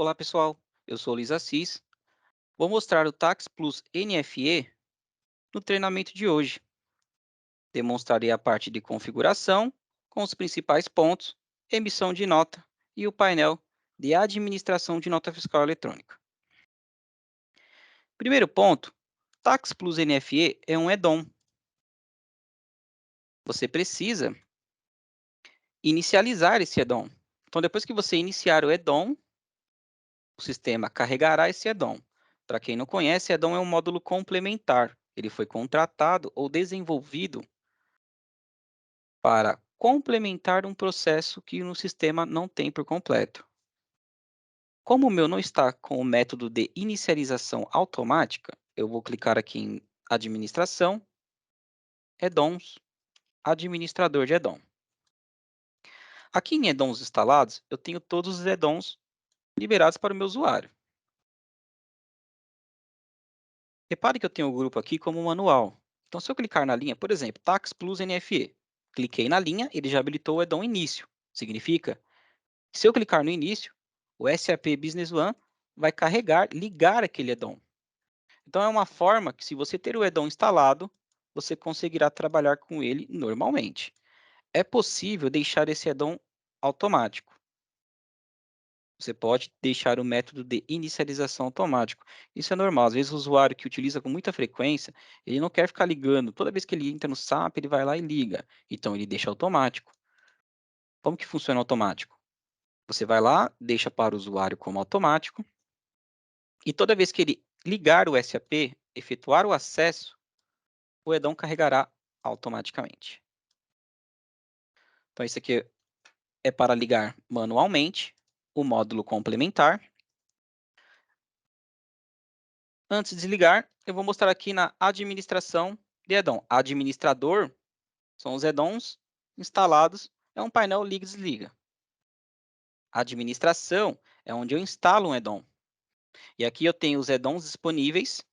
Olá, pessoal. Eu sou o Luiz Assis. Vou mostrar o Tax Plus NFE no treinamento de hoje. Demonstrarei a parte de configuração com os principais pontos, emissão de nota e o painel de administração de nota fiscal eletrônica. Primeiro ponto, Tax Plus NFE é um add-on. Você precisa inicializar esse add-on. Então, depois que você iniciar o add-on, o sistema carregará esse add-on. Para quem não conhece, add-on é um módulo complementar. Ele foi contratado ou desenvolvido para complementar um processo que no sistema não tem por completo. Como o meu não está com o método de inicialização automática, eu vou clicar aqui em Administração, Add-ons, Administrador de Add-on. Aqui em Add-ons instalados, eu tenho todos os Add-ons liberados para o meu usuário. Repare que eu tenho o grupo aqui como manual. Então, se eu clicar na linha, por exemplo, Tax Plus NFE, cliquei na linha, ele já habilitou o add-on início. Significa que se eu clicar no início, o SAP Business One vai carregar, ligar aquele add-on. Então, é uma forma que, se você ter o add-on instalado, você conseguirá trabalhar com ele normalmente. É possível deixar esse add-on automático. Você pode deixar o método de inicialização automático. Isso é normal. Às vezes, o usuário que utiliza com muita frequência, ele não quer ficar ligando. Toda vez que ele entra no SAP, ele vai lá e liga. Então, ele deixa automático. Como que funciona automático? Você vai lá, deixa para o usuário como automático, e toda vez que ele ligar o SAP, efetuar o acesso, o add-on carregará automaticamente. Então, isso aqui é para ligar manualmente o módulo complementar. Antes de ligar, eu vou mostrar aqui na administração de add-on. Administrador são os add-ons instalados, é um painel liga e desliga. Administração é onde eu instalo um add-on. E aqui eu tenho os add-ons disponíveis.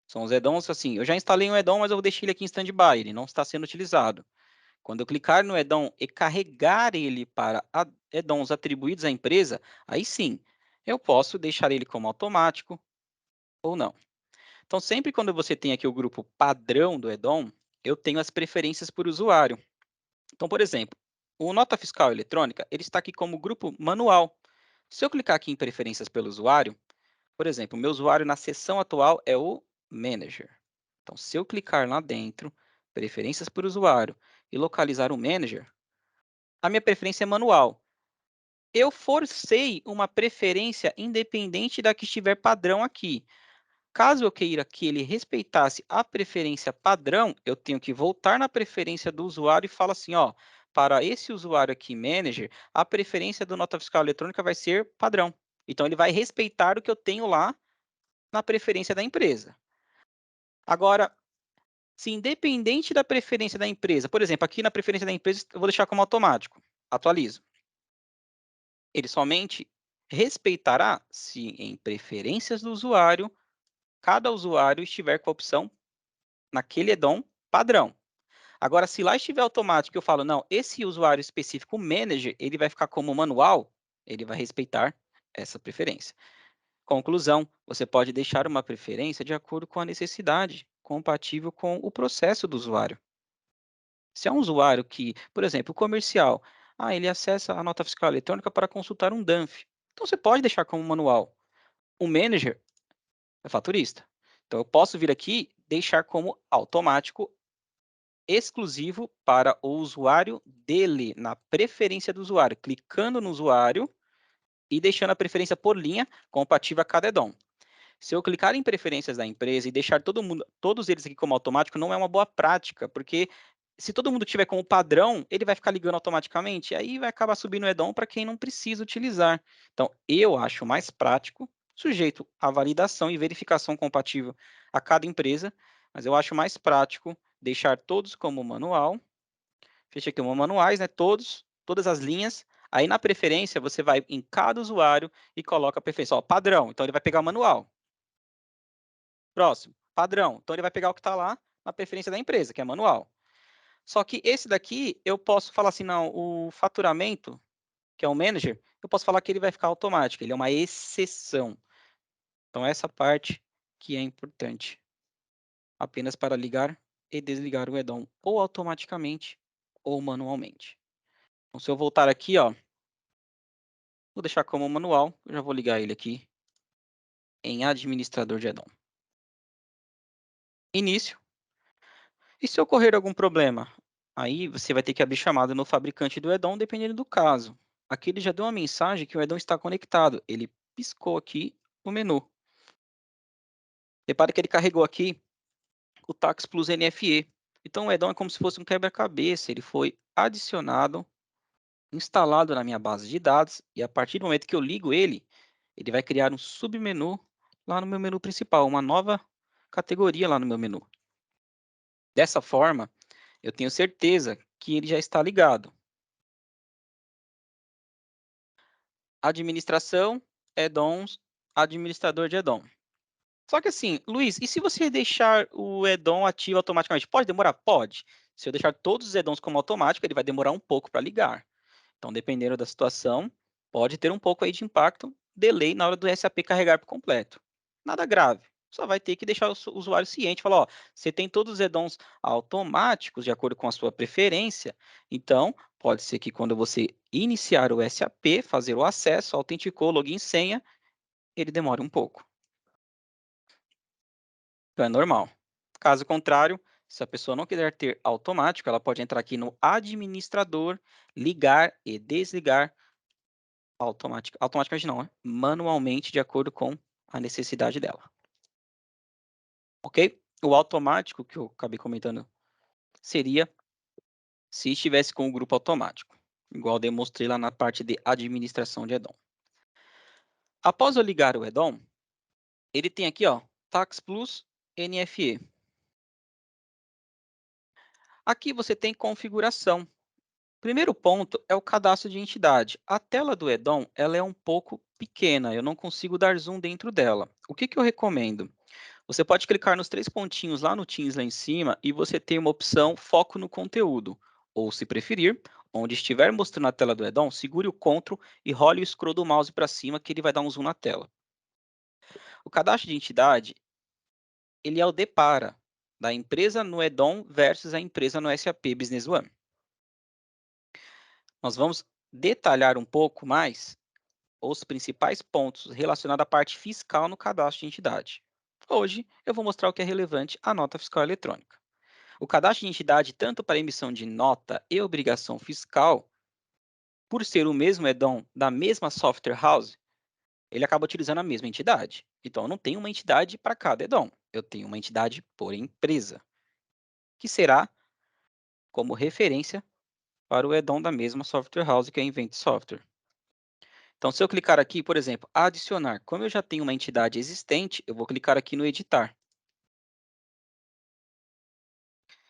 São os add-ons assim, eu já instalei um add-on, mas eu vou deixar ele aqui em standby, ele não está sendo utilizado. Quando eu clicar no add-on e carregar ele para add-ons atribuídos à empresa, aí sim, eu posso deixar ele como automático ou não. Então, sempre quando você tem aqui o grupo padrão do add-on, eu tenho as preferências por usuário. Então, por exemplo, o Nota Fiscal Eletrônica, ele está aqui como grupo manual. Se eu clicar aqui em preferências pelo usuário, por exemplo, o meu usuário na seção atual é o Manager. Então, se eu clicar lá dentro, preferências por usuário, e localizar o Manager, a minha preferência é manual. Eu forcei uma preferência independente da que estiver padrão aqui. Caso eu queira que ele respeitasse a preferência padrão, eu tenho que voltar na preferência do usuário e falar assim, ó, para esse usuário aqui, Manager, a preferência do Nota Fiscal Eletrônica vai ser padrão. Então, ele vai respeitar o que eu tenho lá na preferência da empresa. Agora, se independente da preferência da empresa, por exemplo, aqui na preferência da empresa, eu vou deixar como automático, atualizo. Ele somente respeitará se em preferências do usuário, cada usuário estiver com a opção naquele add-on padrão. Agora, se lá estiver automático, eu falo, não, esse usuário específico, o manager, ele vai ficar como manual, ele vai respeitar essa preferência. Conclusão, você pode deixar uma preferência de acordo com a necessidade, compatível com o processo do usuário. Se é um usuário que, por exemplo, o comercial, ele acessa a nota fiscal eletrônica para consultar um DANF. Então, você pode deixar como manual. O manager é faturista. Então, eu posso vir aqui deixar como automático exclusivo para o usuário dele, na preferência do usuário, clicando no usuário e deixando a preferência por linha compatível a cada add-on. Se eu clicar em preferências da empresa e deixar todos eles aqui como automático, não é uma boa prática, porque se todo mundo tiver como padrão, ele vai ficar ligando automaticamente, e aí vai acabar subindo o add-on para quem não precisa utilizar. Então, eu acho mais prático, sujeito à validação e verificação compatível a cada empresa, mas eu acho mais prático deixar todos como manual. Fecha aqui como manuais, né? Todas as linhas. Aí na preferência, você vai em cada usuário e coloca a preferência. Ó, padrão, então ele vai pegar o manual. Próximo, padrão. Então ele vai pegar o que está lá na preferência da empresa, que é manual. Só que esse daqui, eu posso falar assim, não, o faturamento, que é o manager, eu posso falar que ele vai ficar automático, ele é uma exceção. Então, essa parte que é importante, apenas para ligar e desligar o add-on, ou automaticamente ou manualmente. Então, se eu voltar aqui, ó, vou deixar como manual, eu já vou ligar ele aqui em administrador de add-on. Início. E se ocorrer algum problema? Aí você vai ter que abrir chamada no fabricante do add-on, dependendo do caso. Aqui ele já deu uma mensagem que o add-on está conectado. Ele piscou aqui o menu. Repare que ele carregou aqui o Tax Plus NFE. Então o add-on é como se fosse um quebra-cabeça. Ele foi adicionado, instalado na minha base de dados, e a partir do momento que eu ligo ele, ele vai criar um submenu lá no meu menu principal, uma nova categoria lá no meu menu. Dessa forma, eu tenho certeza que ele já está ligado. Administração, add-ons, administrador de add-on. Só que assim, Luiz, e se você deixar o add-on ativo automaticamente? Pode demorar? Pode. Se eu deixar todos os add-ons como automático, ele vai demorar um pouco para ligar. Então, dependendo da situação, pode ter um pouco aí de impacto, delay na hora do SAP carregar por completo. Nada grave. Só vai ter que deixar o usuário ciente, falar, ó, você tem todos os add-ons automáticos de acordo com a sua preferência, então pode ser que quando você iniciar o SAP, fazer o acesso, autenticou, login e senha, ele demore um pouco. Então é normal. Caso contrário, se a pessoa não quiser ter automático, ela pode entrar aqui no administrador, ligar e desligar automaticamente não, né? Manualmente, de acordo com a necessidade dela. Ok? O automático que eu acabei comentando seria se estivesse com o grupo automático, igual demonstrei lá na parte de administração de add-on. Após eu ligar o add-on, ele tem aqui, ó, Tax Plus NFE. Aqui você tem configuração. Primeiro ponto é o cadastro de entidade. A tela do add-on ela é um pouco pequena, eu não consigo dar zoom dentro dela. O que eu recomendo? Você pode clicar nos 3 pontinhos lá no Teams lá em cima e você tem uma opção foco no conteúdo. Ou, se preferir, onde estiver mostrando a tela do add-on, segure o Ctrl e role o scroll do mouse para cima que ele vai dar um zoom na tela. O cadastro de entidade, ele é o depara da empresa no add-on versus a empresa no SAP Business One. Nós vamos detalhar um pouco mais os principais pontos relacionados à parte fiscal no cadastro de entidade. Hoje, eu vou mostrar o que é relevante à nota fiscal eletrônica. O cadastro de entidade, tanto para emissão de nota e obrigação fiscal, por ser o mesmo add-on da mesma software house, ele acaba utilizando a mesma entidade. Então, eu não tenho uma entidade para cada add-on, eu tenho uma entidade por empresa, que será como referência para o add-on da mesma software house, que é a Invent Software. Então, se eu clicar aqui, por exemplo, adicionar, como eu já tenho uma entidade existente, eu vou clicar aqui no editar.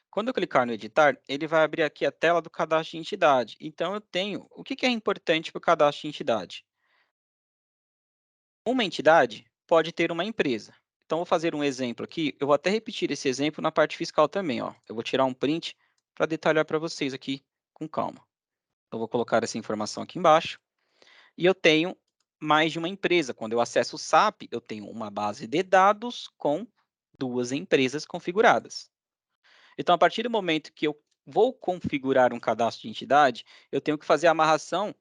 Quando eu clicar no editar, ele vai abrir aqui a tela do cadastro de entidade. Então, eu tenho, o que é importante para o cadastro de entidade? Uma entidade pode ter uma empresa. Então, vou fazer um exemplo aqui, eu vou até repetir esse exemplo na parte fiscal também. Ó. Eu vou tirar um print para detalhar para vocês aqui com calma. Eu vou colocar essa informação aqui embaixo. E eu tenho mais de uma empresa. Quando eu acesso o SAP, eu tenho uma base de dados com 2 empresas configuradas. Então, a partir do momento que eu vou configurar um cadastro de entidade, eu tenho que fazer a amarração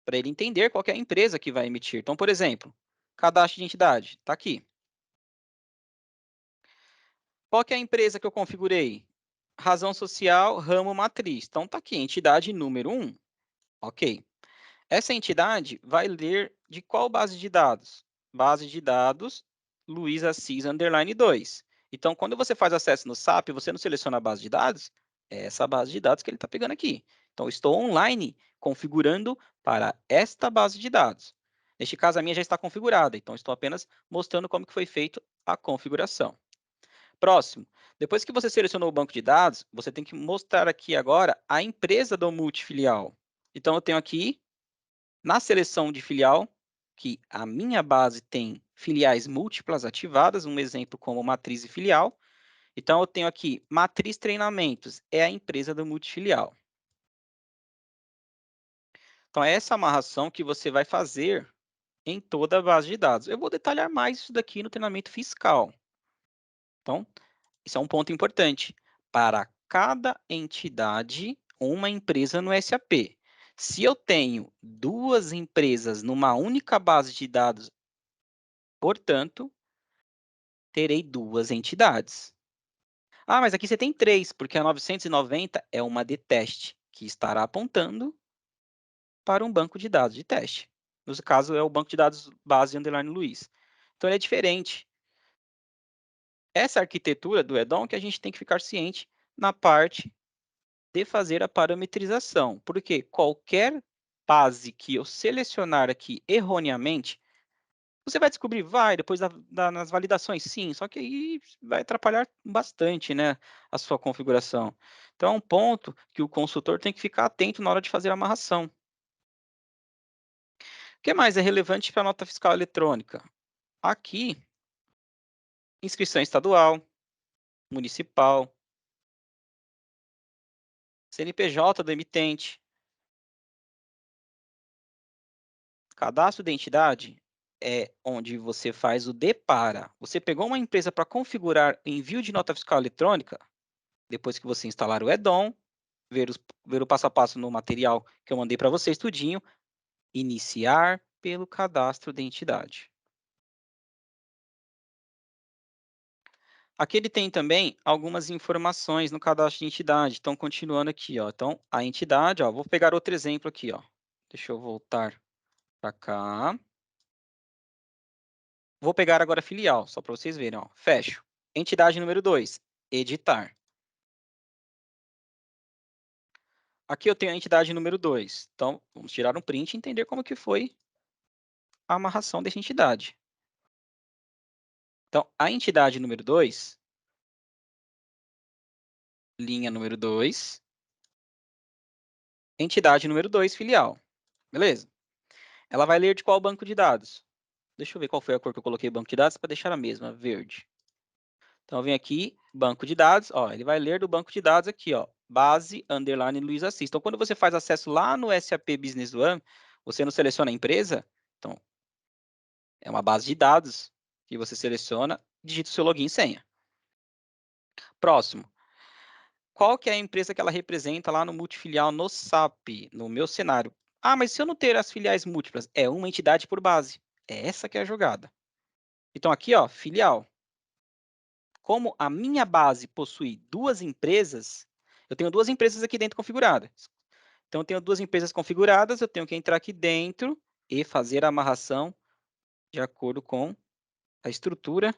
para ele entender qual é a empresa que vai emitir. Então, por exemplo, cadastro de entidade, está aqui. Qual é a empresa que eu configurei? Razão social, ramo matriz. Então, está aqui, entidade número 1. Ok. Essa entidade vai ler de qual base de dados? Base de dados Luiz Assis underline 2. Então, quando você faz acesso no SAP, você não seleciona a base de dados, é essa base de dados que ele está pegando aqui. Então, estou online configurando para esta base de dados. Neste caso, a minha já está configurada, então estou apenas mostrando como que foi feita a configuração. Próximo, depois que você selecionou o banco de dados, você tem que mostrar aqui agora a empresa do multifilial. Então, eu tenho aqui na seleção de filial, que a minha base tem filiais múltiplas ativadas, um exemplo como matriz e filial. Então, eu tenho aqui matriz treinamentos, é a empresa do multifilial. Então, é essa amarração que você vai fazer em toda a base de dados. Eu vou detalhar mais isso daqui no treinamento fiscal. Então, isso é um ponto importante. Para cada entidade, uma empresa no SAP. Se eu tenho duas empresas numa única base de dados, portanto, terei duas entidades. Ah, mas aqui você tem três, porque a 990 é uma de teste, que estará apontando para um banco de dados de teste. No caso, é o banco de dados base underline Luiz. Então, ele é diferente. Essa arquitetura do EDOM que a gente tem que ficar ciente na parte de fazer a parametrização, porque qualquer base que eu selecionar aqui erroneamente, você vai descobrir, vai, depois nas validações, sim, só que aí vai atrapalhar bastante, né, a sua configuração. Então, é um ponto que o consultor tem que ficar atento na hora de fazer a amarração. O que mais é relevante para a nota fiscal eletrônica? Aqui, inscrição estadual, municipal, CNPJ do emitente, cadastro de identidade é onde você faz o depara. Você pegou uma empresa para configurar envio de nota fiscal eletrônica, depois que você instalar o EDOM, ver o passo a passo no material que eu mandei para vocês tudinho, iniciar pelo cadastro de identidade. Aqui ele tem também algumas informações no cadastro de entidade. Então, continuando aqui, ó. Então, a entidade, ó, vou pegar outro exemplo aqui, ó. Deixa eu voltar para cá. Vou pegar agora a filial, só para vocês verem, ó. Fecho. Entidade número 2, editar. Aqui eu tenho a entidade número 2. Então, vamos tirar um print e entender como que foi a amarração dessa entidade. Então, a entidade número 2, linha número 2, entidade número 2, filial. Beleza? Ela vai ler de qual banco de dados? Deixa eu ver qual foi a cor que eu coloquei banco de dados para deixar a mesma, verde. Então, eu venho aqui, banco de dados, ó, ele vai ler do banco de dados aqui, ó, base, underline, Luiz Assis. Então, quando você faz acesso lá no SAP Business One, você não seleciona a empresa, então, é uma base de dados que você seleciona, digita o seu login e senha. Próximo. Qual que é a empresa que ela representa lá no multifilial no SAP, no meu cenário? Ah, mas se eu não ter as filiais múltiplas, é uma entidade por base. É essa que é a jogada. Então, aqui, ó, filial. Como a minha base possui duas empresas, eu tenho duas empresas aqui dentro configuradas. Então, eu tenho duas empresas configuradas, eu tenho que entrar aqui dentro e fazer a amarração de acordo com a estrutura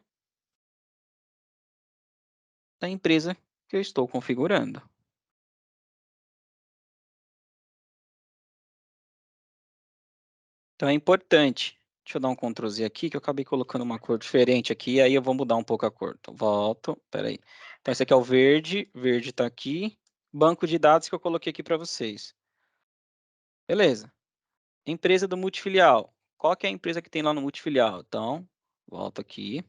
da empresa que eu estou configurando. Então, é importante. Deixa eu dar um Ctrl Z aqui, que eu acabei colocando uma cor diferente aqui, aí eu vou mudar um pouco a cor. Então, volto, peraí. Então, esse aqui é o verde, verde está aqui. Banco de dados que eu coloquei aqui para vocês. Beleza. Empresa do multifilial. Qual que é a empresa que tem lá no multifilial? Então, volto aqui.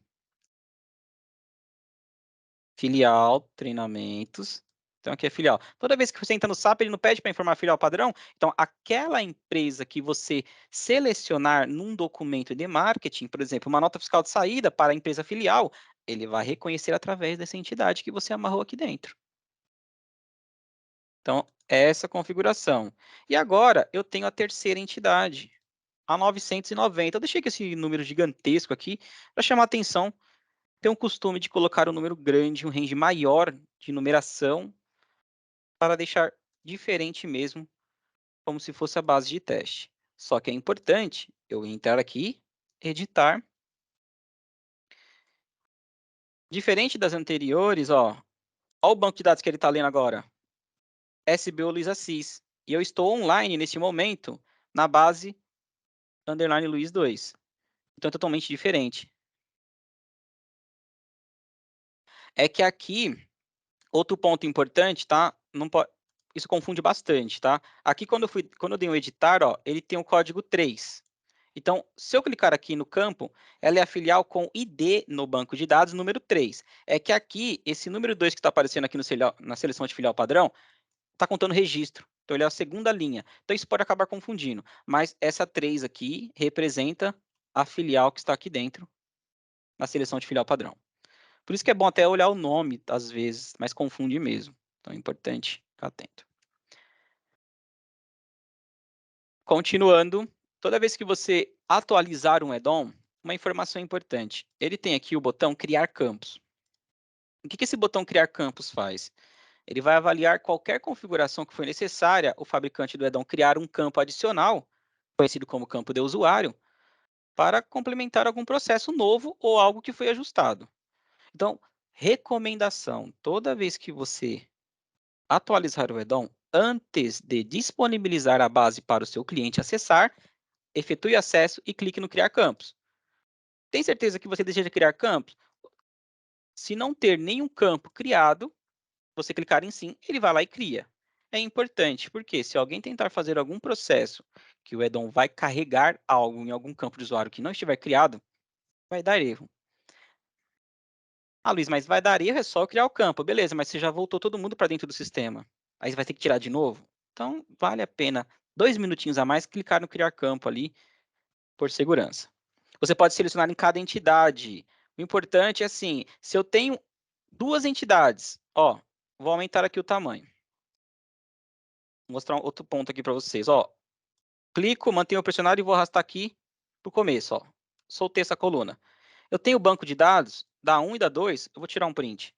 Filial, treinamentos. Então, aqui é filial. Toda vez que você entra no SAP, ele não pede para informar filial padrão. Então, aquela empresa que você selecionar num documento de marketing, por exemplo, uma nota fiscal de saída para a empresa filial, ele vai reconhecer através dessa entidade que você amarrou aqui dentro. Então, essa configuração. E agora, eu tenho a terceira entidade, a 990. Eu deixei com esse número gigantesco aqui para chamar a atenção. Tem um costume de colocar um número grande, um range maior de numeração, para deixar diferente mesmo, como se fosse a base de teste. Só que é importante eu entrar aqui, editar. Diferente das anteriores, ó o banco de dados que ele está lendo agora, SBO Luiz Assis. E eu estou online nesse momento na base underline Luiz 2. Então é totalmente diferente. É que aqui, outro ponto importante, tá? Não pode, isso confunde bastante, tá? Aqui, quando eu dei um editar, ó, ele tem o código 3. Então, se eu clicar aqui no campo, ela é a filial com ID no banco de dados número 3. É que aqui, esse número 2 que está aparecendo aqui no na seleção de filial padrão, está contando registro. Então, ele é a segunda linha. Então, isso pode acabar confundindo. Mas essa 3 aqui representa a filial que está aqui dentro, na seleção de filial padrão. Por isso que é bom até olhar o nome, às vezes, mas confunde mesmo. Então, é importante ficar atento. Continuando, toda vez que você atualizar um add-on, uma informação importante. Ele tem aqui o botão criar campos. O que esse botão criar campos faz? Ele vai avaliar qualquer configuração que for necessária o fabricante do add-on criar um campo adicional, conhecido como campo de usuário, para complementar algum processo novo ou algo que foi ajustado. Então, recomendação, toda vez que você atualizar o add-on, antes de disponibilizar a base para o seu cliente acessar, efetue acesso e clique no criar campos. Tem certeza que você deseja criar campos? Se não ter nenhum campo criado, você clicar em sim, ele vai lá e cria. É importante, porque se alguém tentar fazer algum processo que o add-on vai carregar algo em algum campo de usuário que não estiver criado, vai dar erro. Ah, Luiz, mas vai dar erro, é só eu criar o campo. Beleza, mas você já voltou todo mundo para dentro do sistema. Aí você vai ter que tirar de novo? Então, vale a pena 2 minutinhos a mais clicar no criar campo ali, por segurança. Você pode selecionar em cada entidade. O importante é assim, se eu tenho 2 entidades, ó, vou aumentar aqui o tamanho. Vou mostrar um outro ponto aqui para vocês, ó. Clico, mantenho pressionado e vou arrastar aqui para o começo, ó. Soltei essa coluna. Eu tenho o banco de dados, da 1 e da 2, eu vou tirar um print.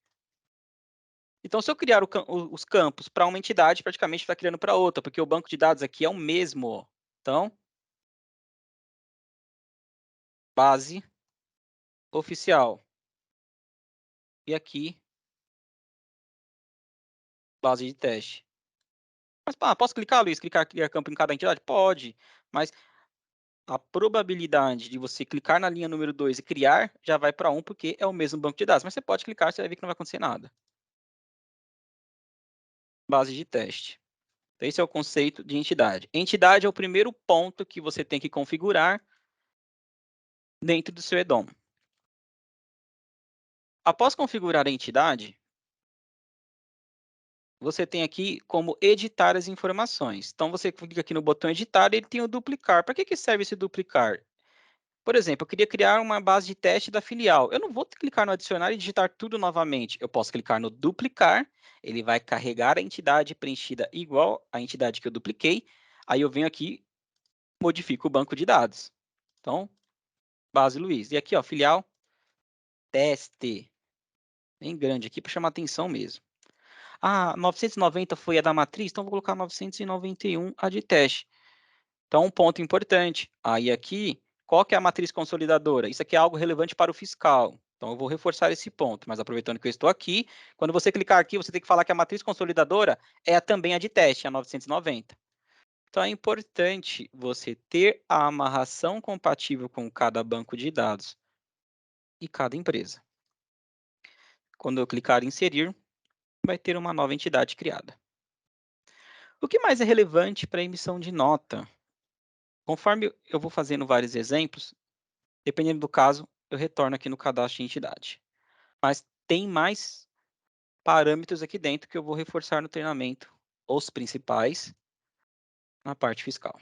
Então, se eu criar os campos para uma entidade, praticamente está criando para outra, porque o banco de dados aqui é o mesmo, ó. Então, base oficial. E aqui, base de teste. Mas, posso clicar, Luiz? Clicar criar campo em cada entidade? Pode, mas a probabilidade de você clicar na linha número 2 e criar já vai para 1, porque é o mesmo banco de dados. Mas você pode clicar, você vai ver que não vai acontecer nada. Base de teste. Então, esse é o conceito de entidade. Entidade é o primeiro ponto que você tem que configurar dentro do seu EDOM. Após configurar a entidade, você tem aqui como editar as informações. Então, você clica aqui no botão editar e ele tem o duplicar. Para que serve esse duplicar? Por exemplo, eu queria criar uma base de teste da filial. Eu não vou clicar no adicionar e digitar tudo novamente. Eu posso clicar no duplicar, ele vai carregar a entidade preenchida igual à entidade que eu dupliquei. Aí eu venho aqui, modifico o banco de dados. Então, base Luiz. E aqui, ó, filial teste. Bem grande aqui para chamar atenção mesmo. Ah, 990 foi a da matriz, então vou colocar 991 a de teste. Então, um ponto importante. Aí aqui, qual que é a matriz consolidadora? Isso aqui é algo relevante para o fiscal. Então, eu vou reforçar esse ponto. Mas aproveitando que eu estou aqui, quando você clicar aqui, você tem que falar que a matriz consolidadora é também a de teste, a 990. Então, é importante você ter a amarração compatível com cada banco de dados e cada empresa. Quando eu clicar em inserir, vai ter uma nova entidade criada. O que mais é relevante para a emissão de nota? Conforme eu vou fazendo vários exemplos, dependendo do caso, eu retorno aqui no cadastro de entidade. Mas tem mais parâmetros aqui dentro que eu vou reforçar no treinamento, os principais, na parte fiscal.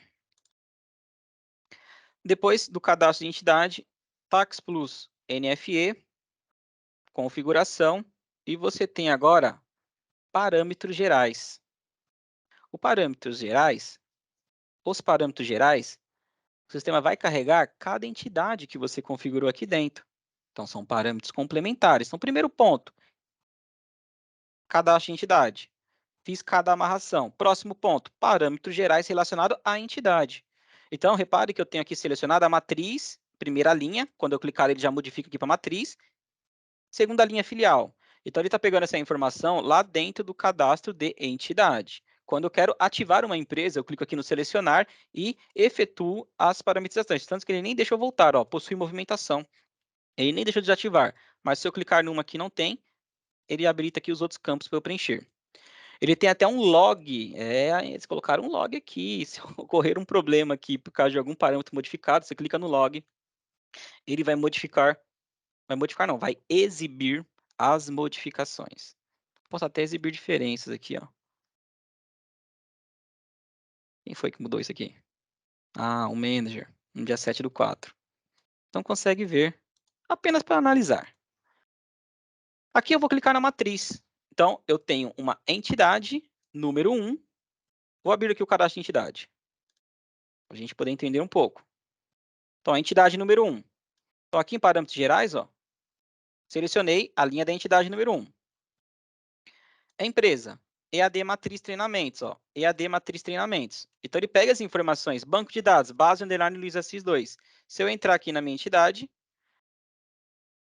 Depois do cadastro de entidade, Tax Plus NFE, configuração, e você tem agora parâmetros gerais. Os parâmetros gerais, o sistema vai carregar cada entidade que você configurou aqui dentro. Então, são parâmetros complementares. Então, primeiro ponto, cadastro de entidade. Fiz cada amarração. Próximo ponto, parâmetros gerais relacionados à entidade. Então, repare que eu tenho aqui selecionado a matriz, primeira linha. Quando eu clicar, ele já modifica aqui para matriz. Segunda linha, filial. Então, ele está pegando essa informação lá dentro do cadastro de entidade. Quando eu quero ativar uma empresa, eu clico aqui no selecionar e efetuo as parametrizações. Tanto que ele nem deixa eu voltar, ó, possui movimentação. Ele nem deixa eu desativar. Mas se eu clicar numa que não tem, ele habilita aqui os outros campos para eu preencher. Ele tem até um log, eles colocaram um log aqui, se ocorrer um problema aqui por causa de algum parâmetro modificado, você clica no log, ele vai exibir as modificações. Posso até exibir diferenças aqui, ó. Quem foi que mudou isso aqui? Ah, o manager, no dia 7/4. Então consegue ver, apenas para analisar. Aqui eu vou clicar na matriz. Então, eu tenho uma entidade, número 1. Vou abrir aqui o cadastro de entidade, para a gente poder entender um pouco. Então, a entidade número 1. Então, aqui em parâmetros gerais, ó, selecionei a linha da entidade número 1. A empresa, EAD Matriz Treinamentos, ó, EAD Matriz Treinamentos. Então, ele pega as informações, banco de dados, base underline Luiz Assis 2. Se eu entrar aqui na minha entidade,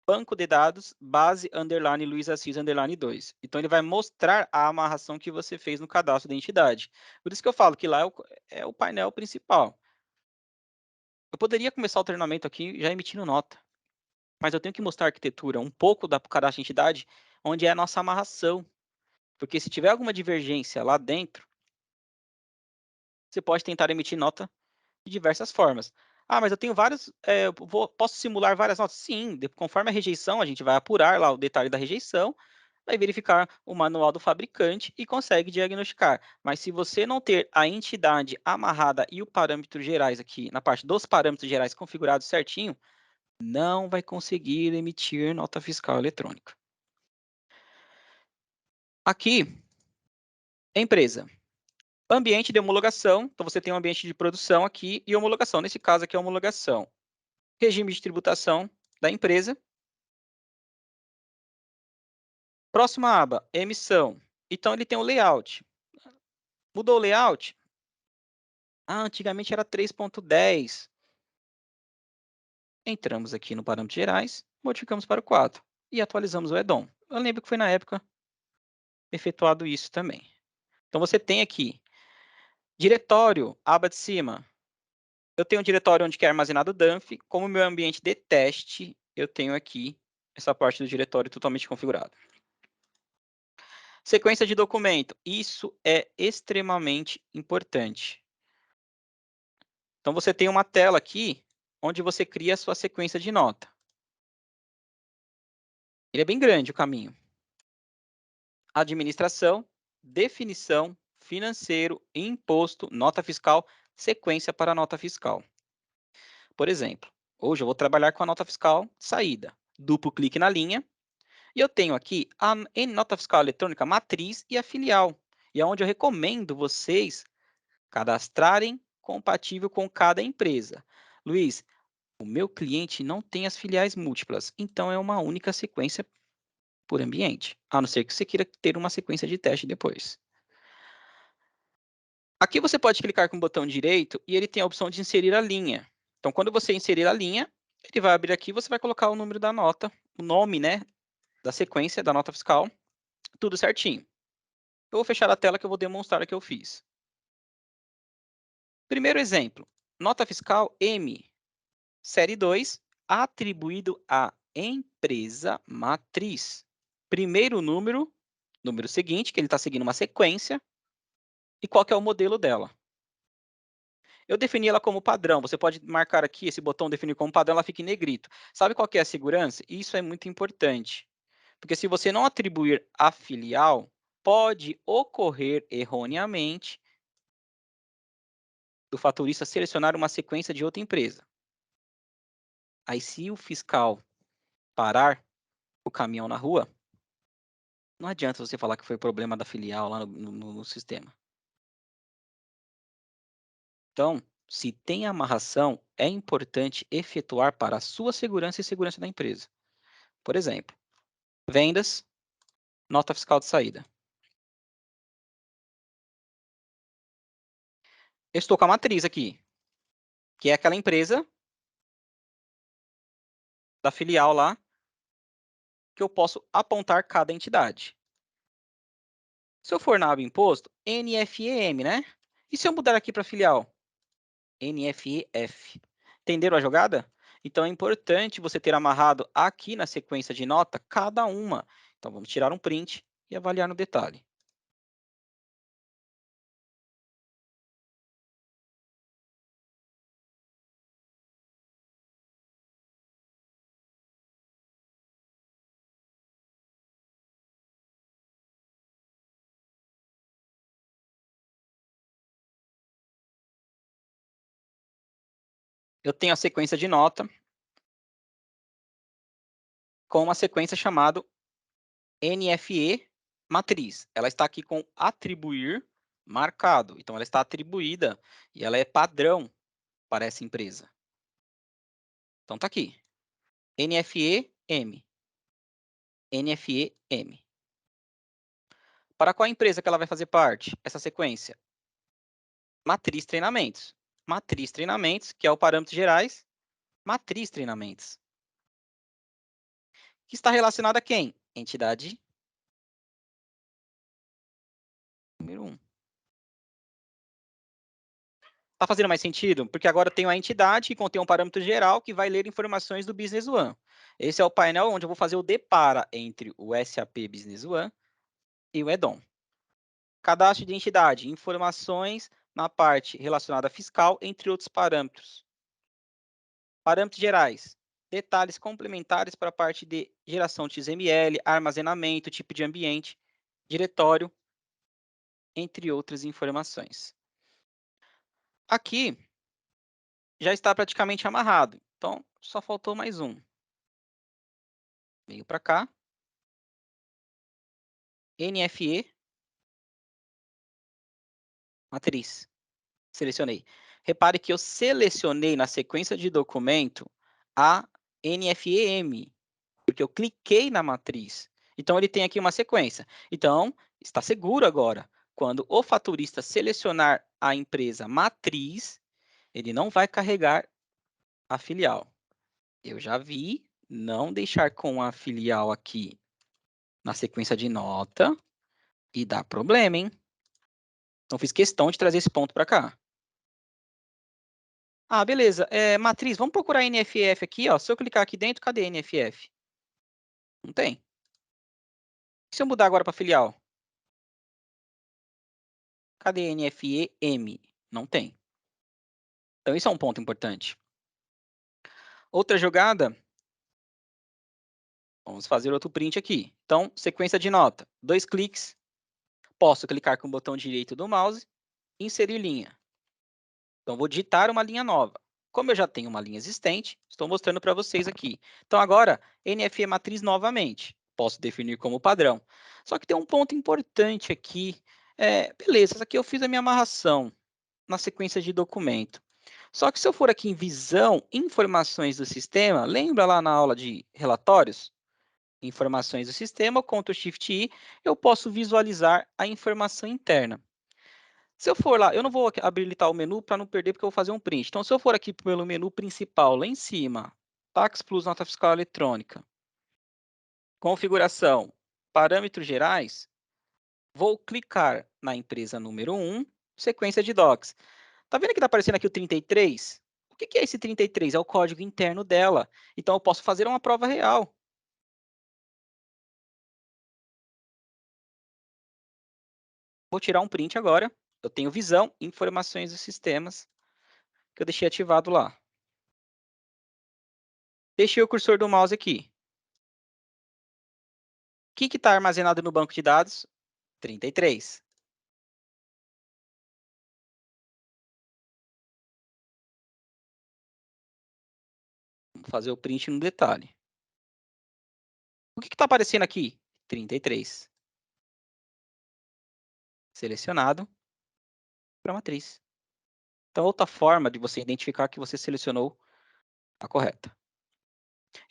banco de dados, base underline Luiz Assis underline 2. Então, ele vai mostrar a amarração que você fez no cadastro da entidade. Por isso que eu falo que lá é o painel principal. Eu poderia começar o treinamento aqui já emitindo nota, mas eu tenho que mostrar a arquitetura, um pouco da cadastro de entidade, onde é a nossa amarração. Porque se tiver alguma divergência lá dentro, você pode tentar emitir nota de diversas formas. Ah, mas eu tenho vários, posso simular várias notas? Sim, conforme a rejeição, a gente vai apurar lá o detalhe da rejeição, vai verificar o manual do fabricante e consegue diagnosticar. Mas se você não ter a entidade amarrada e os parâmetros gerais aqui, na parte dos parâmetros gerais configurados certinho, não vai conseguir emitir nota fiscal eletrônica. Aqui, empresa. Ambiente de homologação, então você tem um ambiente de produção aqui e homologação. Nesse caso aqui é homologação. Regime de tributação da empresa. Próxima aba, emissão. Então ele tem o layout. Mudou o layout? Ah, antigamente era 3.10. Entramos aqui no parâmetros gerais, modificamos para o 4 e atualizamos o EDOM. Eu lembro que foi na época efetuado isso também. Então você tem aqui diretório, aba de cima. Eu tenho um diretório onde é armazenado o DANF. Como meu ambiente de teste, eu tenho aqui essa parte do diretório totalmente configurado. Sequência de documento. Isso é extremamente importante. Então, você tem uma tela aqui, onde você cria a sua sequência de nota. Ele é bem grande o caminho. Administração, definição, financeiro, imposto, nota fiscal, sequência para nota fiscal. Por exemplo, hoje eu vou trabalhar com a nota fiscal saída. Duplo clique na linha. E eu tenho aqui a nota fiscal eletrônica matriz e a filial. E é onde eu recomendo vocês cadastrarem compatível com cada empresa. Luiz, o meu cliente não tem as filiais múltiplas, então é uma única sequência por ambiente, a não ser que você queira ter uma sequência de teste depois. Aqui você pode clicar com o botão direito e ele tem a opção de inserir a linha. Então, quando você inserir a linha, ele vai abrir aqui, você vai colocar o número da nota, o nome, né, da sequência da nota fiscal, tudo certinho. Eu vou fechar a tela que eu vou demonstrar o que eu fiz. Primeiro exemplo, nota fiscal M, série 2, atribuído à empresa matriz. Primeiro número, número seguinte, que ele está seguindo uma sequência, e qual que é o modelo dela. Eu defini ela como padrão, você pode marcar aqui, esse botão definir como padrão, ela fica em negrito. Sabe qual que é a segurança? Isso é muito importante, porque se você não atribuir a filial, pode ocorrer erroneamente do fatorista selecionar uma sequência de outra empresa. Aí, se o fiscal parar o caminhão na rua, não adianta você falar que foi problema da filial lá no sistema. Então, se tem amarração, é importante efetuar para a sua segurança e segurança da empresa. Por exemplo, vendas, nota fiscal de saída. Eu estou com a matriz aqui, que é aquela empresa da filial lá, que eu posso apontar cada entidade. Se eu for na aba imposto, NFEM, né? E se eu mudar aqui para filial? NFEF. Entenderam a jogada? Então é importante você ter amarrado aqui na sequência de nota cada uma. Então vamos tirar um print e avaliar no detalhe. eu tenho a sequência de nota com uma sequência chamada NFE matriz. Ela está aqui com atribuir marcado. Então, ela está atribuída e ela é padrão para essa empresa. Então, está aqui. NFE M. NFE M. Para qual empresa que ela vai fazer parte? Essa sequência? Matriz treinamentos. Matriz treinamentos, que é o parâmetros gerais. Matriz treinamentos. Que está relacionada a quem? Entidade número 1. Está fazendo mais sentido? Porque agora eu tenho a entidade que contém um parâmetro geral que vai ler informações do Business One. Esse é o painel onde eu vou fazer o depara entre o SAP Business One e o EDOM. Cadastro de entidade, informações na parte relacionada a fiscal, entre outros parâmetros. Parâmetros gerais, detalhes complementares para a parte de geração de XML, armazenamento, tipo de ambiente, diretório, entre outras informações. Aqui já está praticamente amarrado, então só faltou mais um. Venho para cá, NFE, matriz, selecionei. Repare que eu selecionei na sequência de documento a NFEM, porque eu cliquei na matriz. Então, ele tem aqui uma sequência. Então, está seguro agora. Quando o faturista selecionar a empresa matriz, ele não vai carregar a filial. Eu já vi não deixar com a filial aqui na sequência de nota e dá problema, hein? Então, fiz questão de trazer esse ponto para cá. Ah, beleza. Matriz, vamos procurar NFF aqui, ó. Se eu clicar aqui dentro, cadê NFF? Não tem. E se eu mudar agora para filial? Cadê NFEM? Não tem. Então, isso é um ponto importante. Outra jogada, vamos fazer outro print aqui. Então, sequência de nota. 2 cliques. Posso clicar com o botão direito do mouse e inserir linha. Então, vou digitar uma linha nova. Como eu já tenho uma linha existente, estou mostrando para vocês aqui. Então, agora, NFE matriz novamente. Posso definir como padrão. Só que tem um ponto importante aqui. Beleza, aqui eu fiz a minha amarração na sequência de documento. Só que se eu for aqui em visão, informações do sistema, lembra lá na aula de relatórios? Informações do sistema, Ctrl Shift I, eu posso visualizar a informação interna. Se eu for lá, eu não vou habilitar o menu para não perder, porque eu vou fazer um print. Então, se eu for aqui pelo menu principal, lá em cima, Tax Plus Nota Fiscal Eletrônica, configuração, parâmetros gerais, vou clicar na empresa número 1, sequência de docs. Tá vendo que está aparecendo aqui o 33? O que é esse 33? É o código interno dela. Então, eu posso fazer uma prova real. Vou tirar um print agora. Eu tenho visão, informações dos sistemas, que eu deixei ativado lá. Deixei o cursor do mouse aqui. O que está armazenado no banco de dados? 33. Vamos fazer o print no detalhe. O que está aparecendo aqui? 33. Selecionado para a matriz. Então, outra forma de você identificar que você selecionou a correta.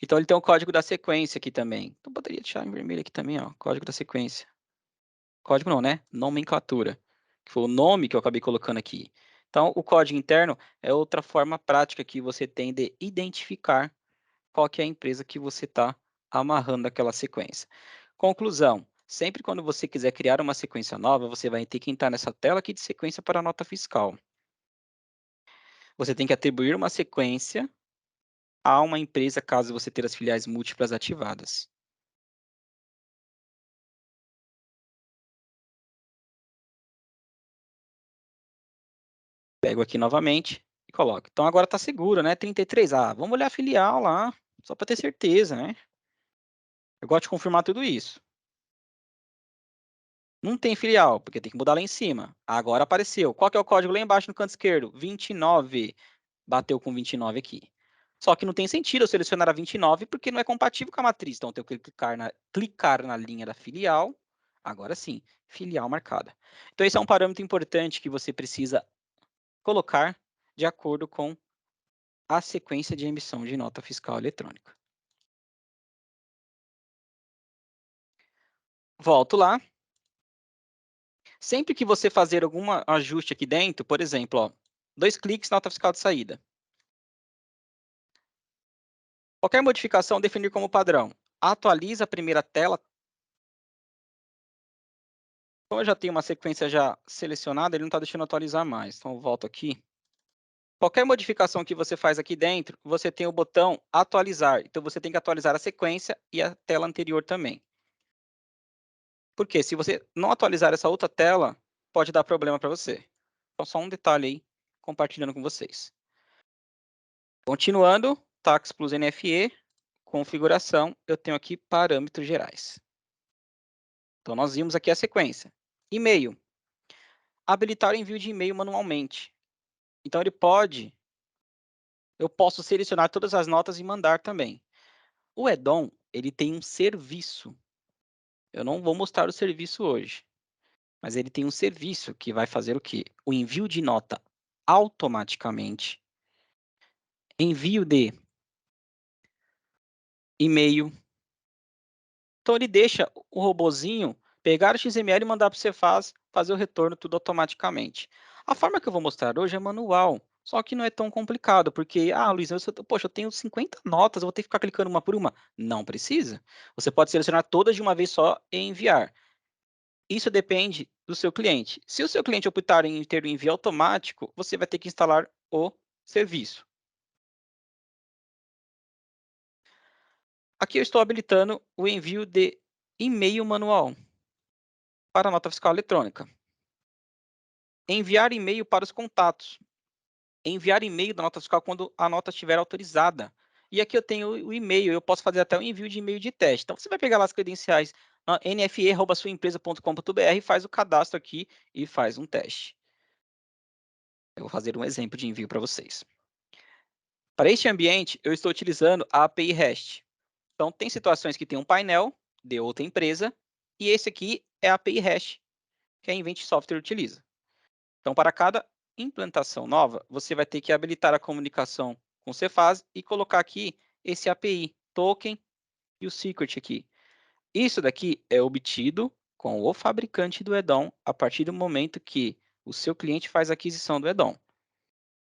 Então, ele tem o código da sequência aqui também. Então, poderia deixar em vermelho aqui também, ó, código da sequência. Código não, né? Nomenclatura, que foi o nome que eu acabei colocando aqui. Então, o código interno é outra forma prática que você tem de identificar qual que é a empresa que você está amarrando aquela sequência. Conclusão, sempre quando você quiser criar uma sequência nova, você vai ter que entrar nessa tela aqui de sequência para a nota fiscal. Você tem que atribuir uma sequência a uma empresa, caso você tenha as filiais múltiplas ativadas. Pego aqui novamente e coloco. Então, agora está seguro, né? 33. Ah, vamos olhar a filial lá, só para ter certeza, né? Eu gosto de confirmar tudo isso. Não tem filial, porque tem que mudar lá em cima. Agora apareceu. Qual que é o código lá embaixo no canto esquerdo? 29. bateu com 29 aqui. Só que não tem sentido eu selecionar a 29 porque não é compatível com a matriz. Então, eu tenho que clicar na linha da filial. Agora sim, filial marcada. Então, esse é um parâmetro importante que você precisa colocar de acordo com a sequência de emissão de nota fiscal eletrônica. Volto lá. Sempre que você fazer algum ajuste aqui dentro, por exemplo, ó, 2 cliques, nota fiscal de saída. Qualquer modificação, definir como padrão. Atualiza a primeira tela. Como eu já tenho uma sequência já selecionada, ele não está deixando atualizar mais. Então, eu volto aqui. Qualquer modificação que você faz aqui dentro, você tem o botão atualizar. Então, você tem que atualizar a sequência e a tela anterior também. Porque se você não atualizar essa outra tela, pode dar problema para você. Então, só um detalhe aí, compartilhando com vocês. Continuando, Tax Plus NFE, configuração, eu tenho aqui parâmetros gerais. Então, nós vimos aqui a sequência. E-mail. Habilitar o envio de e-mail manualmente. Então, eu posso selecionar todas as notas e mandar também. O Edom, ele tem um serviço. Eu não vou mostrar o serviço hoje, mas ele tem um serviço que vai fazer o quê? O envio de nota automaticamente, envio de e-mail. Então, ele deixa o robozinho pegar o XML e mandar para o Cefaz fazer o retorno tudo automaticamente. A forma que eu vou mostrar hoje é manual, só que não é tão complicado, porque, Luiz, poxa, eu tenho 50 notas, eu vou ter que ficar clicando uma por uma. Não precisa. Você pode selecionar todas de uma vez só e enviar. Isso depende do seu cliente. Se o seu cliente optar em ter o envio automático, você vai ter que instalar o serviço. Aqui eu estou habilitando o envio de e-mail manual para a nota fiscal eletrônica. Enviar e-mail para os contatos. Enviar e-mail da nota fiscal quando a nota estiver autorizada. E aqui eu tenho o e-mail, eu posso fazer até o envio de e-mail de teste. Então, você vai pegar lá as credenciais nfe@suaempresa.com.br, faz o cadastro aqui e faz um teste. Eu vou fazer um exemplo de envio para vocês. Para este ambiente, eu estou utilizando a API REST. Então, tem situações que tem um painel de outra empresa, e esse aqui é a API REST que a Invent Software utiliza. Então, para cada implantação nova, você vai ter que habilitar a comunicação com o Cefaz e colocar aqui esse API, token e o secret aqui. Isso daqui é obtido com o fabricante do Edom a partir do momento que o seu cliente faz a aquisição do Edom.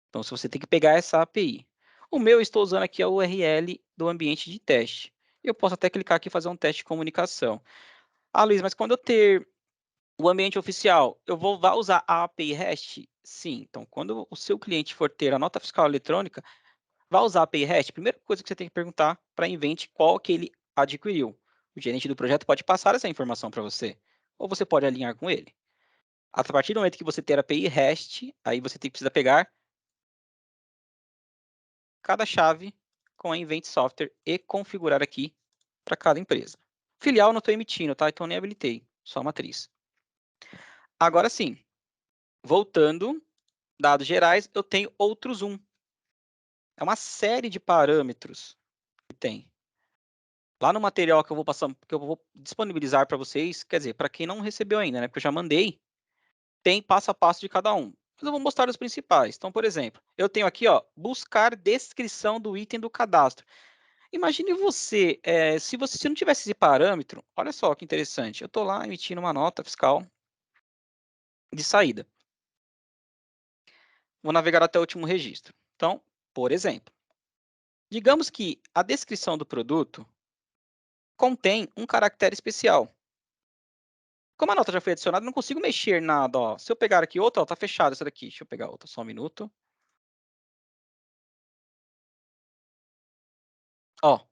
Então, se você tem que pegar essa API. O meu, eu estou usando aqui a URL do ambiente de teste. Eu posso até clicar aqui e fazer um teste de comunicação. Luiz, mas quando eu ter o ambiente oficial, eu vou usar a API REST? Sim. Então, quando o seu cliente for ter a nota fiscal eletrônica, vai usar a API REST? Primeira coisa que você tem que perguntar para a Invent qual que ele adquiriu. O gerente do projeto pode passar essa informação para você, ou você pode alinhar com ele. A partir do momento que você ter a API REST, aí você precisa pegar cada chave com a Invent Software e configurar aqui para cada empresa. Filial não estou emitindo, tá? Então nem habilitei, só a matriz. Agora sim, voltando, dados gerais, eu tenho outros um. É uma série de parâmetros que tem. Lá no material que eu vou passar, que eu vou disponibilizar para vocês, quer dizer, para quem não recebeu ainda, né? Porque eu já mandei, tem passo a passo de cada um. Mas eu vou mostrar os principais. Então, por exemplo, eu tenho aqui, ó, buscar descrição do item do cadastro. Imagine você, se não tivesse esse parâmetro, olha só que interessante. Eu estou lá emitindo uma nota fiscal de saída. Vou navegar até o último registro. Então, por exemplo, digamos que a descrição do produto contém um caractere especial. Como a nota já foi adicionada, eu não consigo mexer nada. Ó. Se eu pegar aqui outra, está fechado essa daqui. Deixa eu pegar outra, só um minuto. Ó,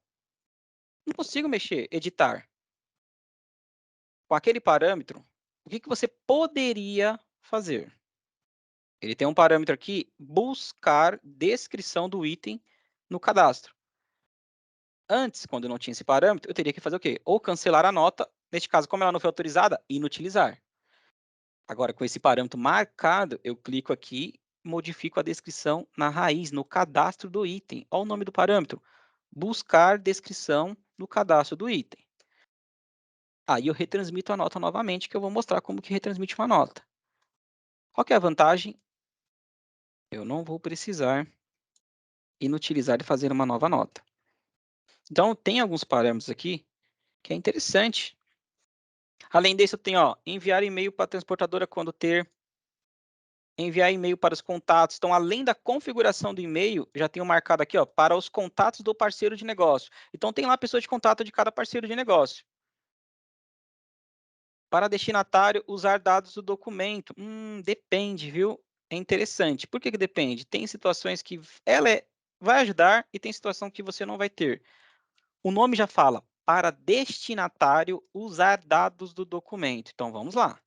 não consigo mexer, editar. Com aquele parâmetro, o que você poderia fazer? Ele tem um parâmetro aqui, buscar descrição do item no cadastro. Antes, quando não tinha esse parâmetro, eu teria que fazer o quê? Ou cancelar a nota, neste caso, como ela não foi autorizada, inutilizar. Agora, com esse parâmetro marcado, eu clico aqui modifico a descrição na raiz, no cadastro do item. Olha o nome do parâmetro. Buscar descrição no cadastro do item. Aí eu retransmito a nota novamente, que eu vou mostrar como que retransmite uma nota. Qual que é a vantagem? Eu não vou precisar inutilizar e fazer uma nova nota. Então, tem alguns parâmetros aqui que é interessante. Além disso, eu tenho enviar e-mail para a transportadora quando ter, enviar e-mail para os contatos. Então, além da configuração do e-mail, já tenho marcado aqui para os contatos do parceiro de negócio. Então, tem lá a pessoa de contato de cada parceiro de negócio. Para destinatário, usar dados do documento. Depende, viu? É interessante. Por que que depende? Tem situações que vai ajudar e tem situação que você não vai ter. O nome já fala, para destinatário, usar dados do documento. Então, vamos lá.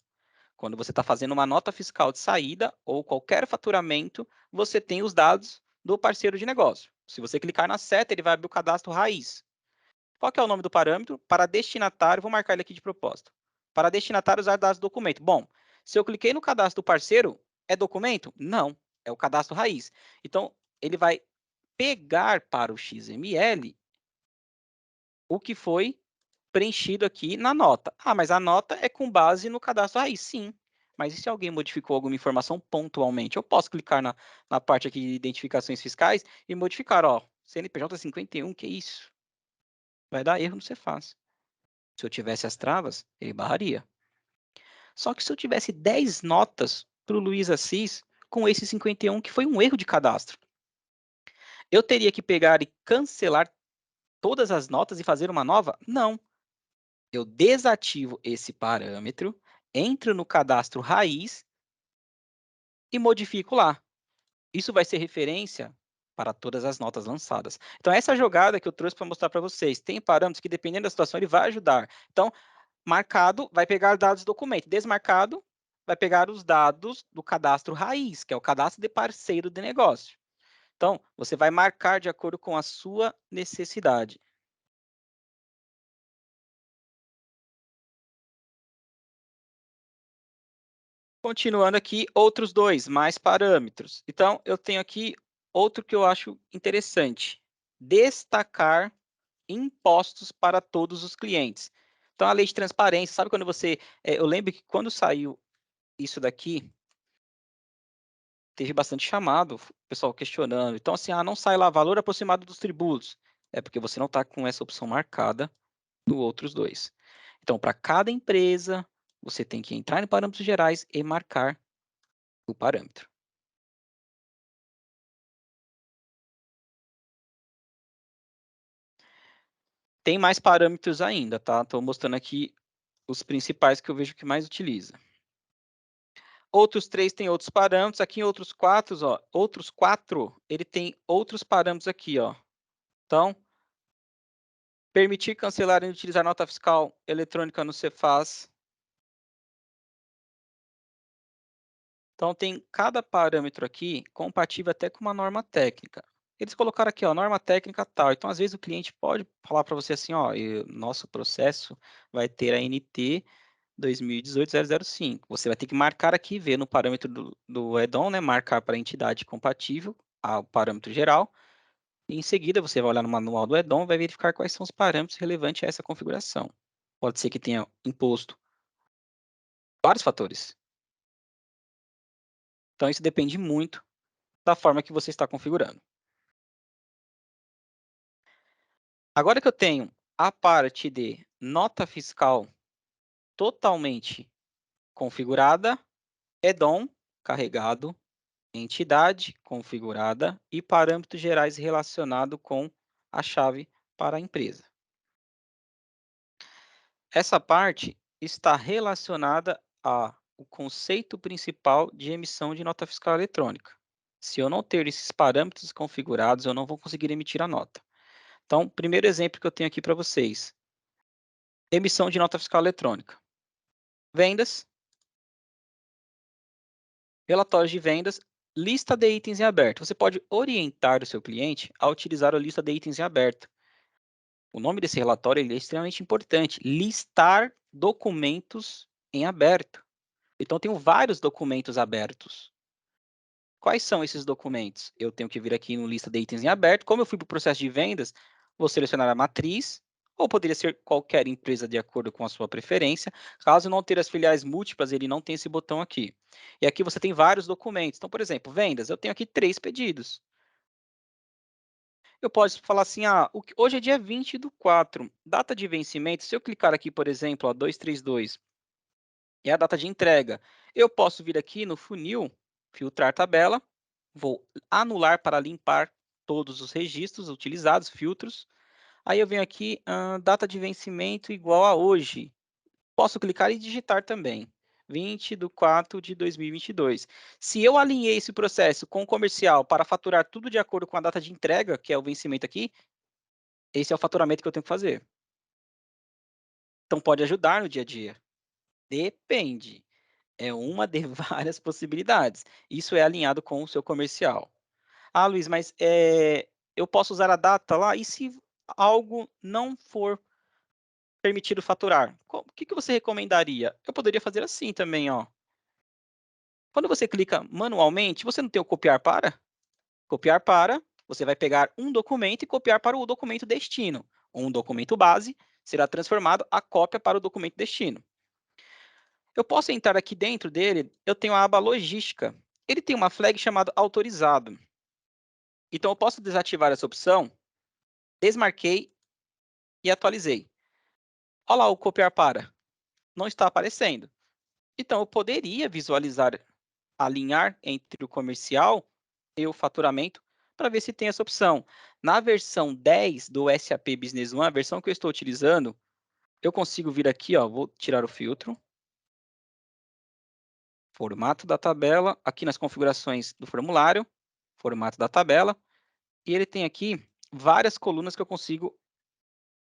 Quando você está fazendo uma nota fiscal de saída ou qualquer faturamento, você tem os dados do parceiro de negócio. Se você clicar na seta, ele vai abrir o cadastro raiz. Qual que é o nome do parâmetro? Para destinatário, vou marcar ele aqui de propósito. Para destinatário, usar dados do documento. Bom, se eu cliquei no cadastro do parceiro, é documento? Não, é o cadastro raiz. Então, ele vai pegar para o XML o que foi preenchido aqui na nota. Mas a nota é com base no cadastro raiz, sim. Mas e se alguém modificou alguma informação pontualmente? Eu posso clicar na parte aqui de identificações fiscais e modificar, CNPJ 51, que isso? Vai dar erro no Cefaz. Se eu tivesse as travas, ele barraria. Só que se eu tivesse 10 notas para o Luiz Assis, com esse 51, que foi um erro de cadastro, eu teria que pegar e cancelar todas as notas e fazer uma nova? Não. Eu desativo esse parâmetro, entro no cadastro raiz e modifico lá. Isso vai ser referência para todas as notas lançadas. Então, essa jogada que eu trouxe para mostrar para vocês, tem parâmetros que, dependendo da situação, ele vai ajudar. Então, marcado vai pegar dados do documento, desmarcado vai pegar os dados do cadastro raiz, que é o cadastro de parceiro de negócio. Então, você vai marcar de acordo com a sua necessidade. Continuando aqui, outros dois, mais parâmetros. Então, eu tenho aqui outro que eu acho interessante. Destacar impostos para todos os clientes. Então, a lei de transparência, sabe quando você... eu lembro que quando saiu isso daqui, teve bastante chamado, o pessoal questionando. Então, assim, não sai lá valor aproximado dos tributos. É porque você não está com essa opção marcada no outros dois. Então, para cada empresa, você tem que entrar em parâmetros gerais e marcar o parâmetro. Tem mais parâmetros ainda, tá? Estou mostrando aqui os principais que eu vejo que mais utiliza. Outros 3 têm outros parâmetros. Aqui em outros 4, ele tem outros parâmetros aqui, ó. Então, permitir cancelar e utilizar nota fiscal eletrônica no Cefaz. Então, tem cada parâmetro aqui compatível até com uma norma técnica. Eles colocaram aqui, norma técnica tal. Então, às vezes, o cliente pode falar para você assim, nosso processo vai ter a NT 2018-005. Você vai ter que marcar aqui, ver no parâmetro do EDON, né, marcar para a entidade compatível ao parâmetro geral. E, em seguida, você vai olhar no manual do EDON e vai verificar quais são os parâmetros relevantes a essa configuração. Pode ser que tenha imposto vários fatores. Então, isso depende muito da forma que você está configurando. Agora que eu tenho a parte de nota fiscal totalmente configurada, EDON carregado, entidade configurada e parâmetros gerais relacionados com a chave para a empresa. Essa parte está relacionada ao conceito principal de emissão de nota fiscal eletrônica. Se eu não ter esses parâmetros configurados, eu não vou conseguir emitir a nota. Então, primeiro exemplo que eu tenho aqui para vocês. Emissão de nota fiscal eletrônica. Vendas, relatórios de vendas, lista de itens em aberto. Você pode orientar o seu cliente a utilizar a lista de itens em aberto. O nome desse relatório ele é extremamente importante. Listar documentos em aberto. Então, eu tenho vários documentos abertos. Quais são esses documentos? Eu tenho que vir aqui no lista de itens em aberto. Como eu fui para o processo de vendas, vou selecionar a matriz, ou poderia ser qualquer empresa de acordo com a sua preferência. Caso não ter as filiais múltiplas, ele não tem esse botão aqui. E aqui você tem vários documentos. Então, por exemplo, vendas, eu tenho aqui 3 pedidos. Eu posso falar assim, hoje é dia 20/4, data de vencimento, se eu clicar aqui, por exemplo, 232, é a data de entrega. Eu posso vir aqui no funil, filtrar tabela, vou anular para limpar todos os registros utilizados, filtros. Aí eu venho aqui, data de vencimento igual a hoje. Posso clicar e digitar também, 20/4/2022. Se eu alinhei esse processo com o comercial para faturar tudo de acordo com a data de entrega, que é o vencimento aqui, esse é o faturamento que eu tenho que fazer. Então pode ajudar no dia a dia? Depende. É uma de várias possibilidades. Isso é alinhado com o seu comercial. Ah, Luiz, mas eu posso usar a data lá? E se algo não for permitido faturar? O que você recomendaria? Eu poderia fazer assim também, ó. Quando você clica manualmente, você não tem o copiar para? Copiar para, você vai pegar um documento e copiar para o documento destino. Um documento base será transformado a cópia para o documento destino. Eu posso entrar aqui dentro dele, eu tenho a aba logística. Ele tem uma flag chamada autorizado. Então eu posso desativar essa opção, desmarquei e atualizei. Olha lá o copiar para, não está aparecendo. Então eu poderia visualizar, alinhar entre o comercial e o faturamento para ver se tem essa opção. Na versão 10 do SAP Business One, a versão que eu estou utilizando, eu consigo vir aqui, ó, vou tirar o filtro, formato da tabela, aqui nas configurações do formulário, formato da tabela, e ele tem aqui várias colunas que eu consigo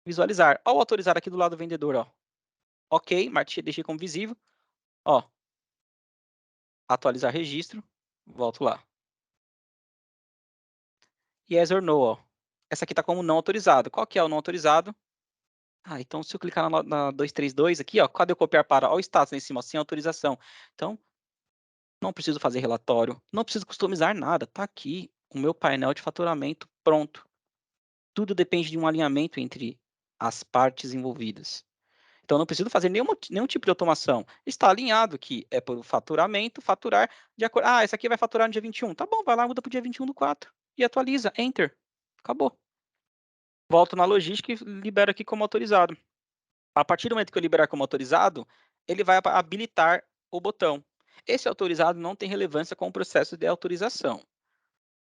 visualizar. Ao autorizar aqui do lado do vendedor, ó, ok, deixei como visível, ó, atualizar registro, volto lá. Yes or no, ó. Essa aqui está como não autorizado. Qual que é o não autorizado? Então se eu clicar na 232 aqui, ó, cadê o copiar para? Olha o status lá em cima, sem autorização. Então, não preciso fazer relatório, não preciso customizar nada, tá aqui o meu painel de faturamento pronto. Tudo depende de um alinhamento entre as partes envolvidas. Então, não preciso fazer nenhum tipo de automação. Está alinhado aqui, é por faturamento, faturar de acordo. Essa aqui vai faturar no dia 21. Tá bom, vai lá, muda para o dia 21/4 e atualiza, enter. Acabou. Volto na logística e libero aqui como autorizado. A partir do momento que eu liberar como autorizado, ele vai habilitar o botão. Esse autorizado não tem relevância com o processo de autorização,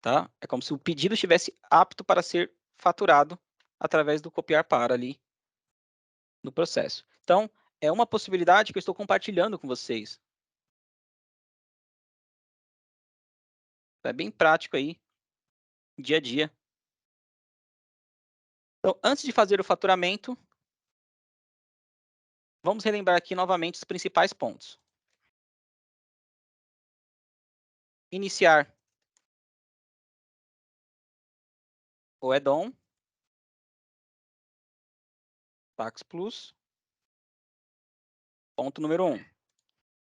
tá? É como se o pedido estivesse apto para ser faturado através do copiar para ali no processo. Então, é uma possibilidade que eu estou compartilhando com vocês. É bem prático aí, dia a dia. Então, antes de fazer o faturamento, vamos relembrar aqui novamente os principais pontos. Iniciar o add-on, Tax Plus, ponto número 1.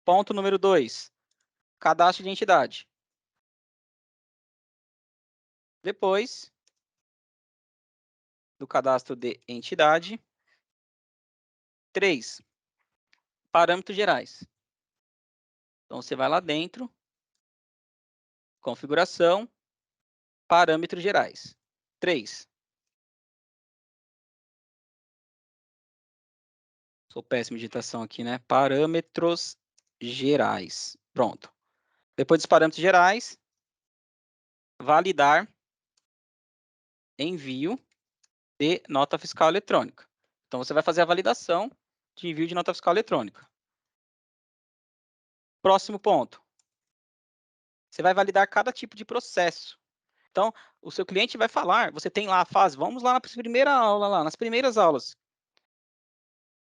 Ponto número 2, cadastro de entidade. Depois do cadastro de entidade, 3, parâmetros gerais. Então, você vai lá dentro, configuração, parâmetros gerais. 3. Sou péssimo em digitação aqui, né? Parâmetros gerais. Pronto. Depois dos parâmetros gerais, validar envio de nota fiscal eletrônica. Então, você vai fazer a validação de envio de nota fiscal eletrônica. Próximo ponto. Você vai validar cada tipo de processo. Então, o seu cliente vai falar, você tem lá a fase, vamos lá na primeira aula, lá, nas primeiras aulas.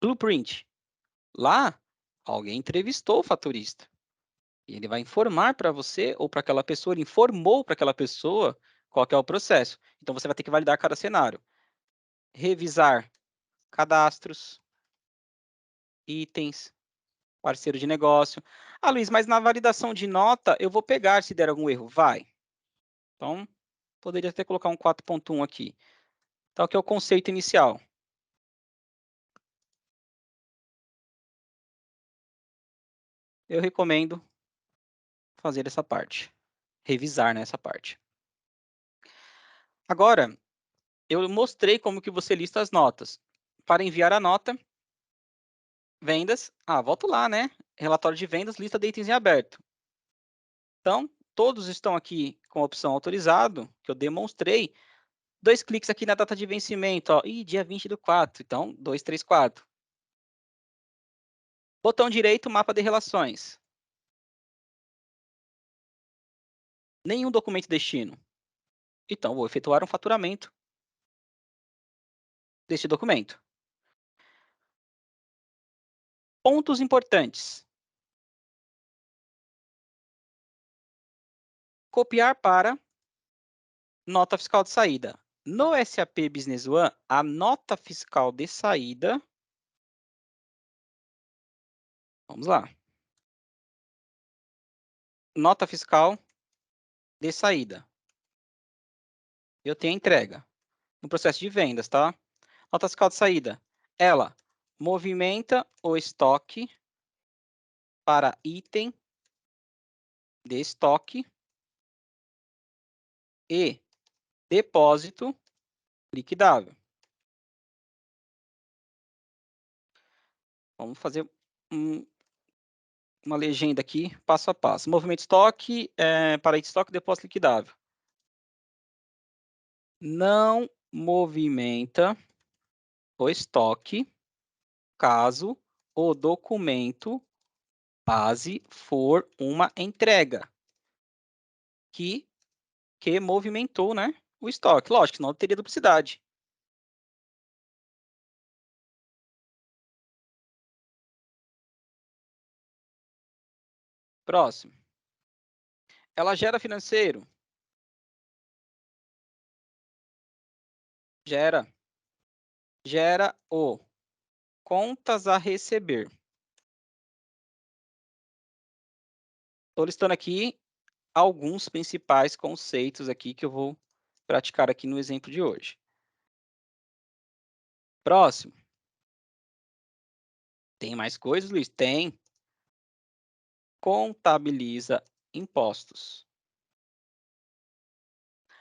Blueprint. Lá, alguém entrevistou o faturista. E ele vai informar para você ou para aquela pessoa, ele informou para aquela pessoa qual que é o processo. Então, você vai ter que validar cada cenário. Revisar cadastros, itens, parceiro de negócio. Ah, Luiz, mas na validação de nota eu vou pegar se der algum erro. Vai. Então, poderia até colocar um 4.1 aqui. Então, aqui é o conceito inicial. Eu recomendo fazer essa parte. Revisar nessa parte. Agora, eu mostrei como que você lista as notas. Para enviar a nota, vendas. Ah, volto lá, né? Relatório de vendas, lista de itens em aberto. Então, todos estão aqui com a opção autorizado, que eu demonstrei. 2 cliques aqui na data de vencimento, ó. Ih, dia 20/4, então 234. Botão direito, mapa de relações. Nenhum documento destino. Então, vou efetuar um faturamento deste documento. Pontos importantes. Copiar para nota fiscal de saída. No SAP Business One, a nota fiscal de saída. Vamos lá. Nota fiscal de saída. Eu tenho a entrega. No processo de vendas, tá? Nota fiscal de saída. Ela movimenta o estoque para item de estoque e depósito liquidável. Vamos fazer uma legenda aqui, passo a passo. Movimento estoque para item de estoque e depósito liquidável. Não movimenta o estoque caso o documento base for uma entrega que movimentou, né, o estoque. Lógico, senão teria duplicidade. Próximo. Ela gera financeiro? Gera. Gera o contas a receber. Estou listando aqui alguns principais conceitos aqui que eu vou praticar aqui no exemplo de hoje. Próximo. Tem mais coisas, Luiz? Tem. Contabiliza impostos.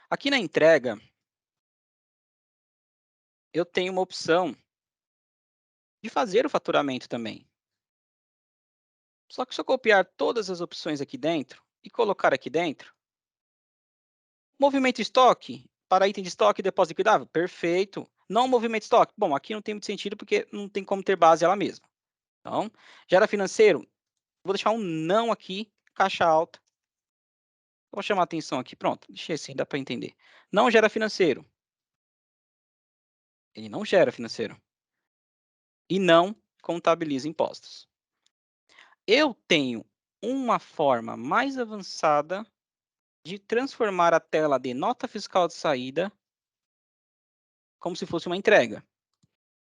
Aqui na entrega, eu tenho uma opção de fazer o faturamento também. Só que se eu copiar todas as opções aqui dentro e colocar aqui dentro, movimento estoque, para item de estoque e depósito liquidável, perfeito. Não movimento estoque, bom, aqui não tem muito sentido porque não tem como ter base ela mesma. Então, gera financeiro, vou deixar um não aqui, caixa alta. Vou chamar a atenção aqui, pronto, deixei assim, dá para entender. Não gera financeiro. Ele não gera financeiro. E não contabiliza impostos. Eu tenho uma forma mais avançada de transformar a tela de nota fiscal de saída como se fosse uma entrega.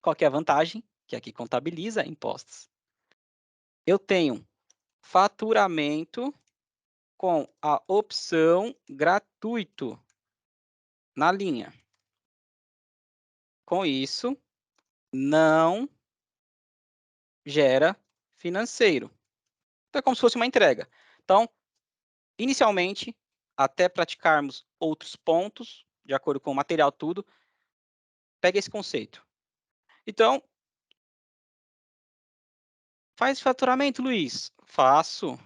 Qual que é a vantagem? Que aqui contabiliza impostos. Eu tenho faturamento com a opção gratuito na linha. Com isso, não gera financeiro. Então, é como se fosse uma entrega. Então, inicialmente, até praticarmos outros pontos, de acordo com o material tudo, pega esse conceito. Então, faz faturamento, Luiz? Faço.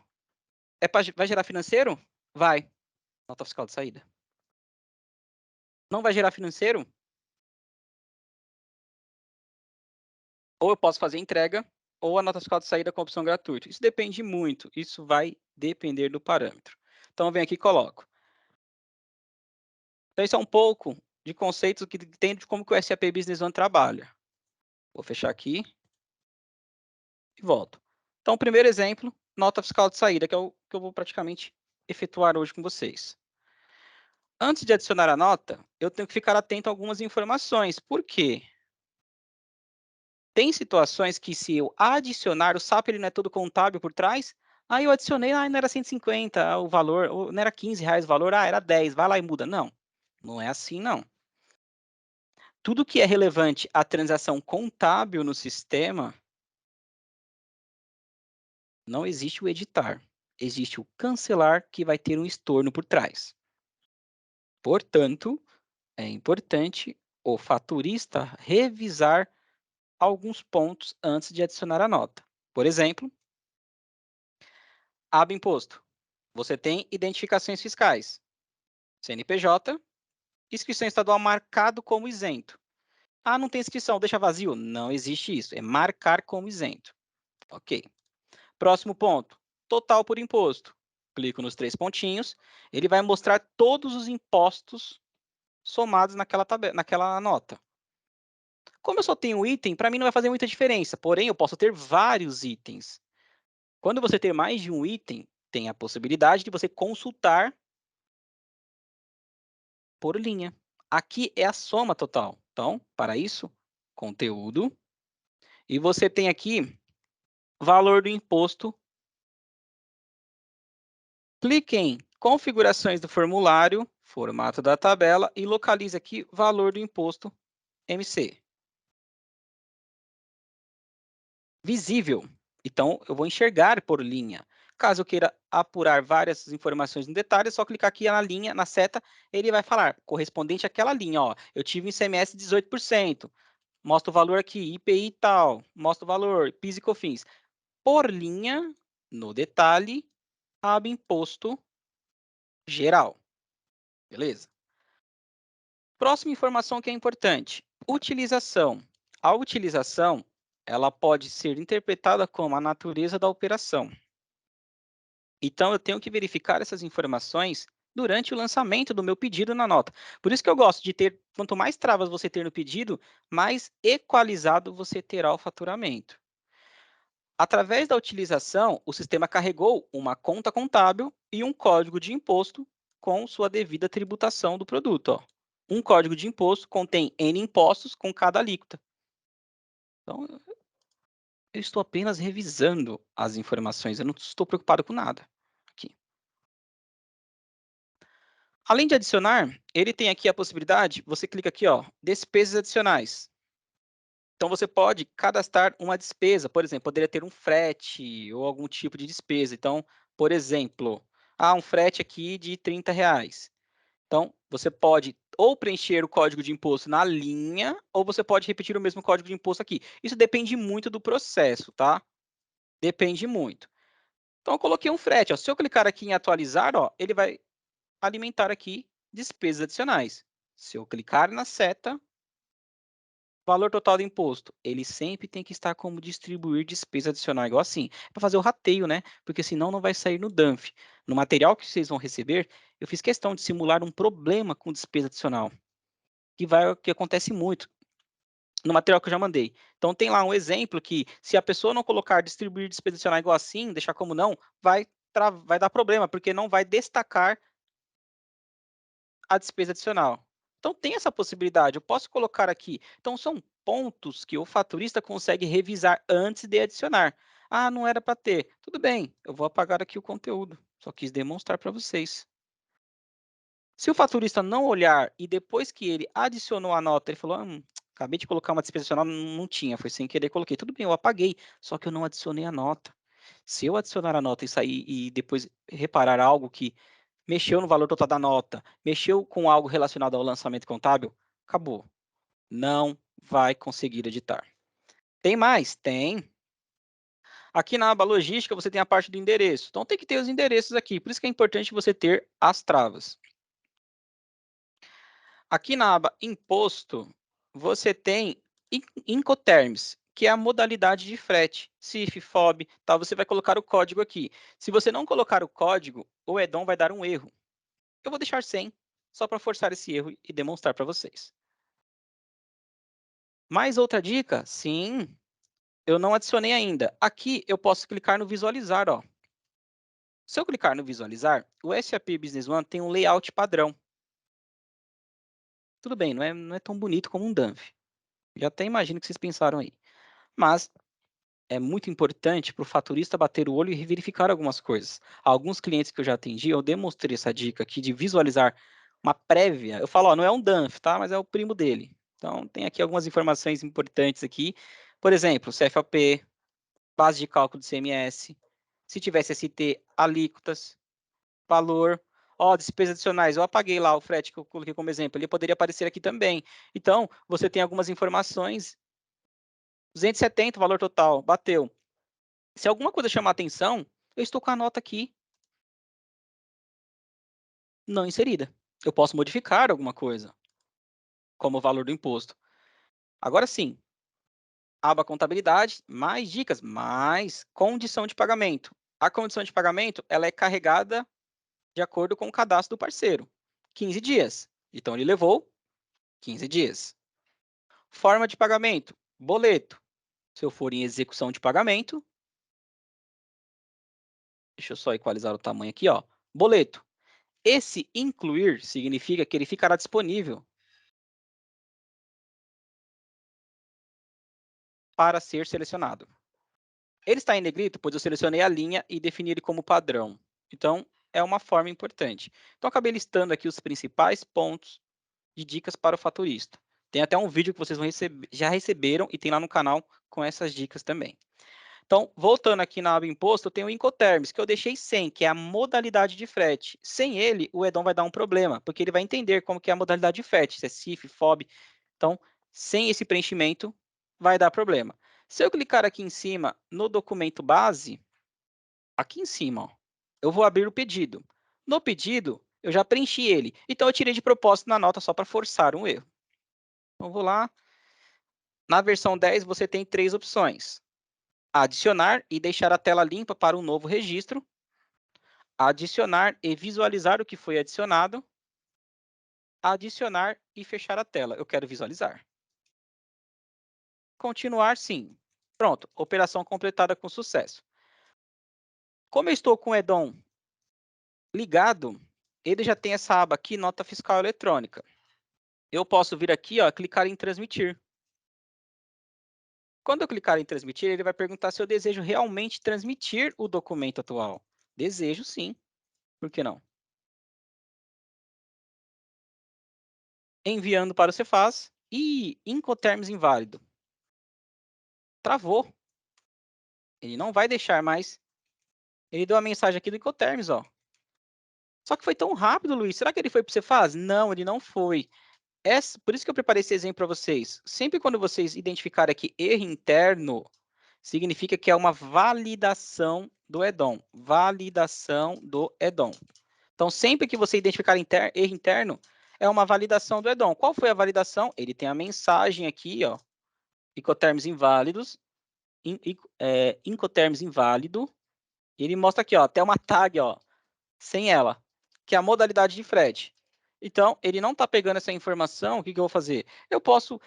Vai gerar financeiro? Vai. Nota fiscal de saída. Não vai gerar financeiro? Ou eu posso fazer entrega, ou a nota fiscal de saída com opção gratuita. Isso depende muito, isso vai depender do parâmetro. Então, eu venho aqui e coloco. Então, isso é um pouco de conceitos que tem de como que o SAP Business One trabalha. Vou fechar aqui e volto. Então, o primeiro exemplo, nota fiscal de saída, que é o que eu vou praticamente efetuar hoje com vocês. Antes de adicionar a nota, eu tenho que ficar atento a algumas informações. Por quê? Tem situações que se eu adicionar, o SAP ele não é todo contábil por trás, Aí eu adicionei, não era 150 o valor, ou não era R$ 15 o valor, era 10, vai lá e muda. Não, não é assim não. Tudo que é relevante à transação contábil no sistema, não existe o editar, existe o cancelar, que vai ter um estorno por trás. Portanto, é importante o faturista revisar alguns pontos antes de adicionar a nota. Por exemplo, aba imposto. Você tem identificações fiscais, CNPJ, inscrição estadual marcado como isento. Ah, não tem inscrição, deixa vazio. Não existe isso, é marcar como isento. Ok. Próximo ponto, total por imposto. Clico nos 3 pontinhos, ele vai mostrar todos os impostos somados naquela nota. Como eu só tenho um item, para mim não vai fazer muita diferença, porém eu posso ter vários itens. Quando você ter mais de um item, tem a possibilidade de você consultar por linha. Aqui é a soma total. Então, para isso, conteúdo. E você tem aqui valor do imposto. Clique em configurações do formulário, formato da tabela e localize aqui valor do imposto MC. Visível. Então, eu vou enxergar por linha. Caso eu queira apurar várias informações no detalhe, é só clicar aqui na linha, na seta, ele vai falar, correspondente àquela linha, ó, eu tive um ICMS 18%, mostra o valor aqui, IPI tal, mostra o valor, PIS e COFINS. Por linha, no detalhe, abre imposto geral. Beleza? Próxima informação que é importante, utilização. A utilização, ela pode ser interpretada como a natureza da operação. Então, eu tenho que verificar essas informações durante o lançamento do meu pedido na nota. Por isso que eu gosto de ter, quanto mais travas você ter no pedido, mais equalizado você terá o faturamento. Através da utilização, o sistema carregou uma conta contábil e um código de imposto com sua devida tributação do produto. Ó. Um código de imposto contém N impostos com cada alíquota. Então, eu estou apenas revisando as informações, eu não estou preocupado com nada. Aqui. Além de adicionar, ele tem aqui a possibilidade, você clica aqui, ó, despesas adicionais. Então, você pode cadastrar uma despesa, por exemplo, poderia ter um frete ou algum tipo de despesa. Então, por exemplo, um frete aqui de R$ 30. Então, você pode ou preencher o código de imposto na linha, ou você pode repetir o mesmo código de imposto aqui. Isso depende muito do processo, tá? Depende muito. Então, eu coloquei um frete. Ó. Se eu clicar aqui em atualizar, ó, ele vai alimentar aqui despesas adicionais. Se eu clicar na seta, valor total do imposto, ele sempre tem que estar como distribuir despesa adicional, igual assim, para fazer o rateio, né? Porque senão não vai sair no DANF. No material que vocês vão receber, eu fiz questão de simular um problema com despesa adicional, que acontece muito no material que eu já mandei. Então tem lá um exemplo que se a pessoa não colocar distribuir despesa adicional igual assim, deixar como não, vai dar problema, porque não vai destacar a despesa adicional. Então tem essa possibilidade, eu posso colocar aqui. Então são pontos que o faturista consegue revisar antes de adicionar. Ah, não era para ter. Tudo bem, eu vou apagar aqui o conteúdo. Só quis demonstrar para vocês. Se o faturista não olhar e depois que ele adicionou a nota, ele falou, acabei de colocar uma despesa adicional, não tinha, foi sem querer, coloquei. Tudo bem, eu apaguei, só que eu não adicionei a nota. Se eu adicionar a nota e sair e depois reparar algo que mexeu no valor total da nota, mexeu com algo relacionado ao lançamento contábil, acabou. Não vai conseguir editar. Tem mais? Tem. Aqui na aba logística você tem a parte do endereço. Então tem que ter os endereços aqui. Por isso que é importante você ter as travas. Aqui na aba imposto, você tem Incoterms, que é a modalidade de frete. CIF, FOB, tal, você vai colocar o código aqui. Se você não colocar o código, o Edom vai dar um erro. Eu vou deixar sem, só para forçar esse erro e demonstrar para vocês. Mais outra dica? Sim, eu não adicionei ainda. Aqui eu posso clicar no visualizar. Ó. Se eu clicar no visualizar, o SAP Business One tem um layout padrão. Tudo bem, não é tão bonito como um Danf. Já até imagino que vocês pensaram aí. Mas é muito importante para o faturista bater o olho e verificar algumas coisas. Alguns clientes que eu já atendi, eu demonstrei essa dica aqui de visualizar uma prévia. Eu falo, ó, não é um DANF, tá? Mas é o primo dele. Então, tem aqui algumas informações importantes aqui. Por exemplo, CFOP, base de cálculo do CMS, se tivesse ST, alíquotas, valor, ó, despesas adicionais, eu apaguei lá o frete que eu coloquei como exemplo, ele poderia aparecer aqui também. Então, você tem algumas informações, 270 o valor total, bateu. Se alguma coisa chamar atenção, eu estou com a nota aqui não inserida. Eu posso modificar alguma coisa, como o valor do imposto. Agora sim, aba contabilidade, mais dicas, mais condição de pagamento. A condição de pagamento, ela é carregada de acordo com o cadastro do parceiro. 15 dias. Então, ele levou 15 dias. Forma de pagamento, boleto. Se eu for em execução de pagamento, deixa eu só equalizar o tamanho aqui, ó. Boleto. Esse incluir significa que ele ficará disponível para ser selecionado. Ele está em negrito, pois eu selecionei a linha e defini ele como padrão. Então, é uma forma importante. Então, acabei listando aqui os principais pontos de dicas para o faturista. Tem até um vídeo que vocês já receberam e tem lá no canal com essas dicas também. Então, voltando aqui na aba imposto, eu tenho o Incoterms, que eu deixei sem, que é a modalidade de frete. Sem ele, o Edom vai dar um problema, porque ele vai entender como que é a modalidade de frete, se é CIF, FOB. Então, sem esse preenchimento, vai dar problema. Se eu clicar aqui em cima no documento base, aqui em cima, ó, eu vou abrir o pedido. No pedido, eu já preenchi ele. Então, eu tirei de propósito na nota só para forçar um erro. Então, eu vou lá. Na versão 10, você tem 3 opções. Adicionar e deixar a tela limpa para um novo registro. Adicionar e visualizar o que foi adicionado. Adicionar e fechar a tela. Eu quero visualizar. Continuar, sim. Pronto, operação completada com sucesso. Como eu estou com o Edom ligado, ele já tem essa aba aqui, nota fiscal eletrônica. Eu posso vir aqui, ó, clicar em transmitir. Quando eu clicar em transmitir, ele vai perguntar se eu desejo realmente transmitir o documento atual. Desejo, sim. Por que não? Enviando para o Cefaz. E Incoterms inválido. Travou. Ele não vai deixar mais. Ele deu a mensagem aqui do Incoterms, ó. Só que foi tão rápido, Luiz. Será que ele foi para o Cefaz? Não, ele não foi. Por isso que eu preparei esse exemplo para vocês. Sempre quando vocês identificarem aqui erro interno, significa que é uma validação do EDOM. Validação do EDOM. Então, sempre que você identificar erro interno, é uma validação do EDOM. Qual foi a validação? Ele tem a mensagem aqui, ó, Incoterms inválidos, Incoterms inválido, e ele mostra aqui, ó, até uma tag, ó, sem ela, que é a modalidade de frete. Então, ele não está pegando essa informação, o que eu vou fazer? Eu posso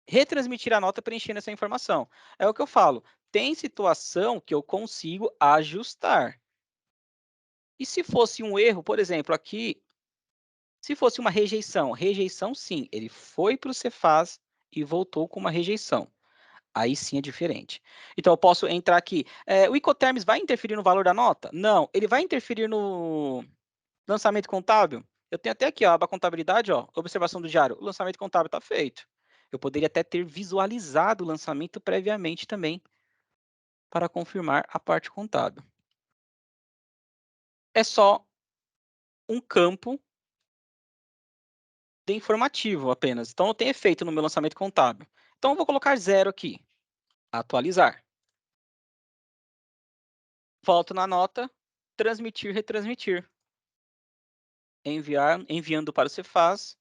retransmitir a nota preenchendo essa informação. É o que eu falo, tem situação que eu consigo ajustar. E se fosse um erro, por exemplo, aqui, se fosse uma rejeição, rejeição sim, ele foi para o Cefaz e voltou com uma rejeição. Aí sim é diferente. Então, eu posso entrar aqui. O Incoterms vai interferir no valor da nota? Não. Ele vai interferir no lançamento contábil? Eu tenho até aqui, ó, a aba contabilidade, ó, observação do diário. O lançamento contábil está feito. Eu poderia até ter visualizado o lançamento previamente também, para confirmar a parte contábil. É só um campo de informativo apenas. Então, não tem efeito no meu lançamento contábil. Então, eu vou colocar 0 aqui. Atualizar. Volto na nota, transmitir, retransmitir. Enviando para o Cefaz.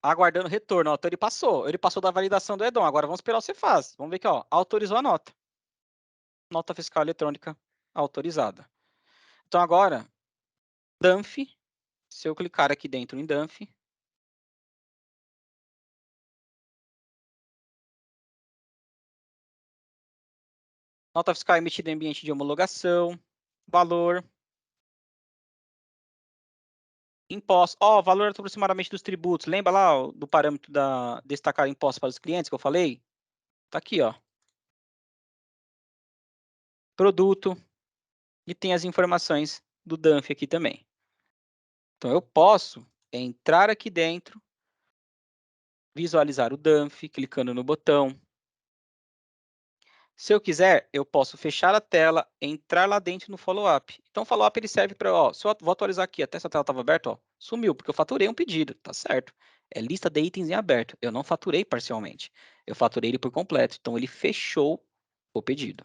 Aguardando retorno. Ó, então, ele passou da validação do EDOM. Agora, vamos esperar o Cefaz. Vamos ver aqui, ó, autorizou a nota. Nota fiscal eletrônica autorizada. Então, agora, DANF. Se eu clicar aqui dentro em DANF, nota fiscal emitida em ambiente de homologação, valor, Impostos. Ó, valor aproximadamente dos tributos. Lembra lá ó, do parâmetro da destacar impostos para os clientes que eu falei? Tá aqui, ó. Produto. E tem as informações do DANF aqui também. Então, eu posso entrar aqui dentro, visualizar o DANF, clicando no botão. Se eu quiser, eu posso fechar a tela, entrar lá dentro no follow-up. Então, o follow-up ele serve para, ó, se eu vou atualizar aqui, até essa tela estava aberta, ó, sumiu, porque eu faturei um pedido, tá certo? É lista de itens em aberto. Eu não faturei parcialmente. Eu faturei ele por completo. Então, ele fechou o pedido.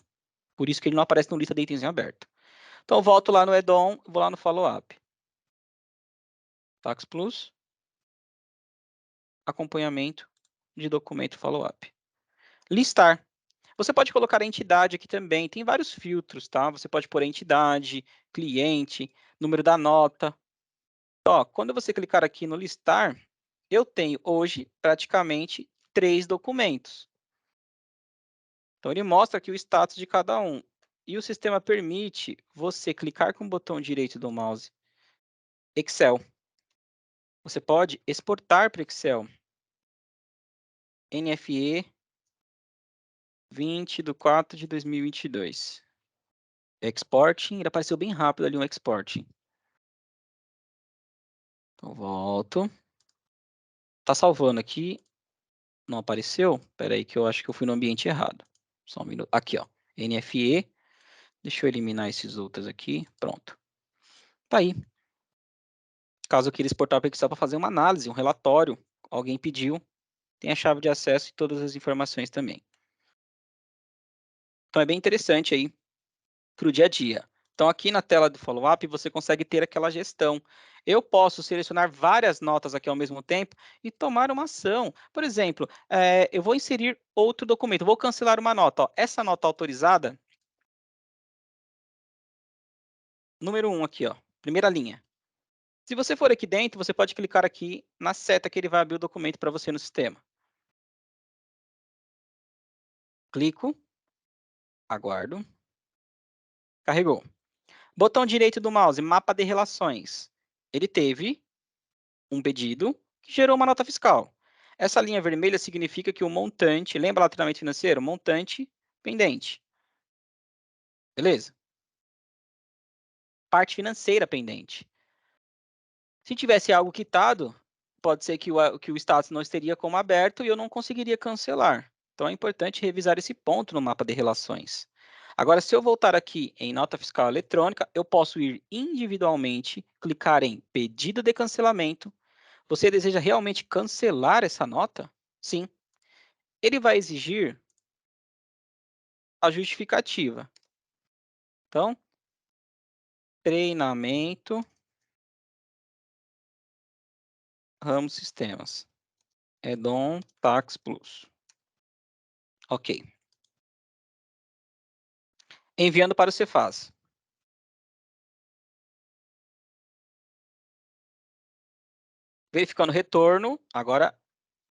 Por isso que ele não aparece no lista de itens em aberto. Então, eu volto lá no add-on, vou lá no follow-up. Tax Plus. Acompanhamento de documento follow-up. Listar. Você pode colocar a entidade aqui também, tem vários filtros, tá? Você pode pôr a entidade, cliente, número da nota. Ó, quando você clicar aqui no listar, eu tenho hoje praticamente 3 documentos. Então, ele mostra aqui o status de cada um. E o sistema permite você clicar com o botão direito do mouse, Excel. Você pode exportar para Excel. NFE 20/4/2022. Exporting, ele apareceu bem rápido ali um exporting. Então, volto. Tá salvando aqui. Não apareceu? Espera aí que eu acho que eu fui no ambiente errado. Só um minuto. Aqui, ó. NFE. Deixa eu eliminar esses outros aqui. Pronto. Tá aí. Caso eu queira exportar para o Excel para fazer uma análise, um relatório, alguém pediu, tem a chave de acesso e todas as informações também. Então, é bem interessante aí para o dia a dia. Então, aqui na tela do follow-up, você consegue ter aquela gestão. Eu posso selecionar várias notas aqui ao mesmo tempo e tomar uma ação. Por exemplo, eu vou inserir outro documento, vou cancelar uma nota. Ó. Essa nota autorizada, número 1 aqui, ó, primeira linha. Se você for aqui dentro, você pode clicar aqui na seta que ele vai abrir o documento para você no sistema. Clico, aguardo, carregou. Botão direito do mouse, mapa de relações. Ele teve um pedido que gerou uma nota fiscal. Essa linha vermelha significa que o montante, lembra lá do treinamento financeiro? Montante pendente. Beleza? Parte financeira pendente. Se tivesse algo quitado, pode ser que o status não estaria como aberto e eu não conseguiria cancelar. Então, é importante revisar esse ponto no mapa de relações. Agora, se eu voltar aqui em nota fiscal eletrônica, eu posso ir individualmente, clicar em pedido de cancelamento. Você deseja realmente cancelar essa nota? Sim. Ele vai exigir a justificativa. Então, treinamento, ramo sistemas. Add-on Tax Plus. Ok. Enviando para o Cefaz. Verificando o retorno, agora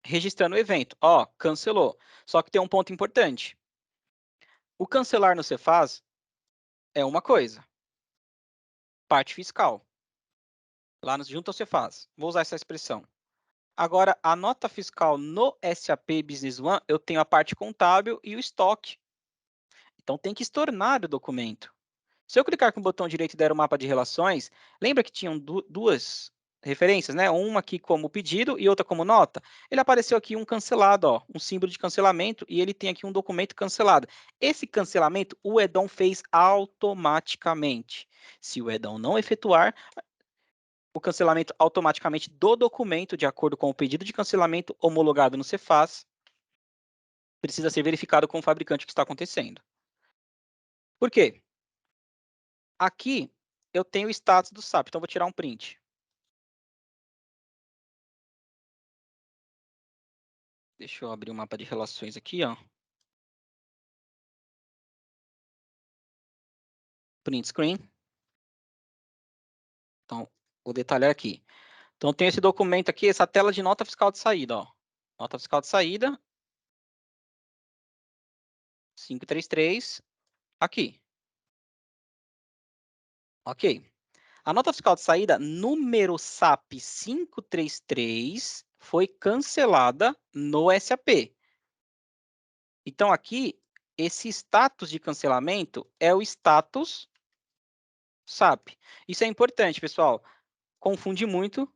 registrando o evento. Ó, cancelou. Só que tem um ponto importante. O cancelar no Cefaz é uma coisa. Parte fiscal. Lá junto ao Cefaz. Vou usar essa expressão. Agora, a nota fiscal no SAP Business One, eu tenho a parte contábil e o estoque. Então, tem que estornar o documento. Se eu clicar com o botão direito e der o mapa de relações, lembra que tinham duas referências, né? Uma aqui como pedido e outra como nota? Ele apareceu aqui um cancelado, ó, um símbolo de cancelamento, e ele tem aqui um documento cancelado. Esse cancelamento, o Edom fez automaticamente. Se o Edom não efetuar, o cancelamento automaticamente do documento, de acordo com o pedido de cancelamento homologado no Cefaz, precisa ser verificado com o fabricante o que está acontecendo. Por quê? Aqui eu tenho o status do SAP, então vou tirar um print. Deixa eu abrir o mapa de relações aqui, ó. Print screen. Então, vou detalhar aqui. Então, tem esse documento aqui, essa tela de nota fiscal de saída, ó. Nota fiscal de saída. 533. Aqui. Ok. A nota fiscal de saída, número SAP 533, foi cancelada no SAP. Então, aqui, esse status de cancelamento é o status SAP. Isso é importante, pessoal. Confunde muito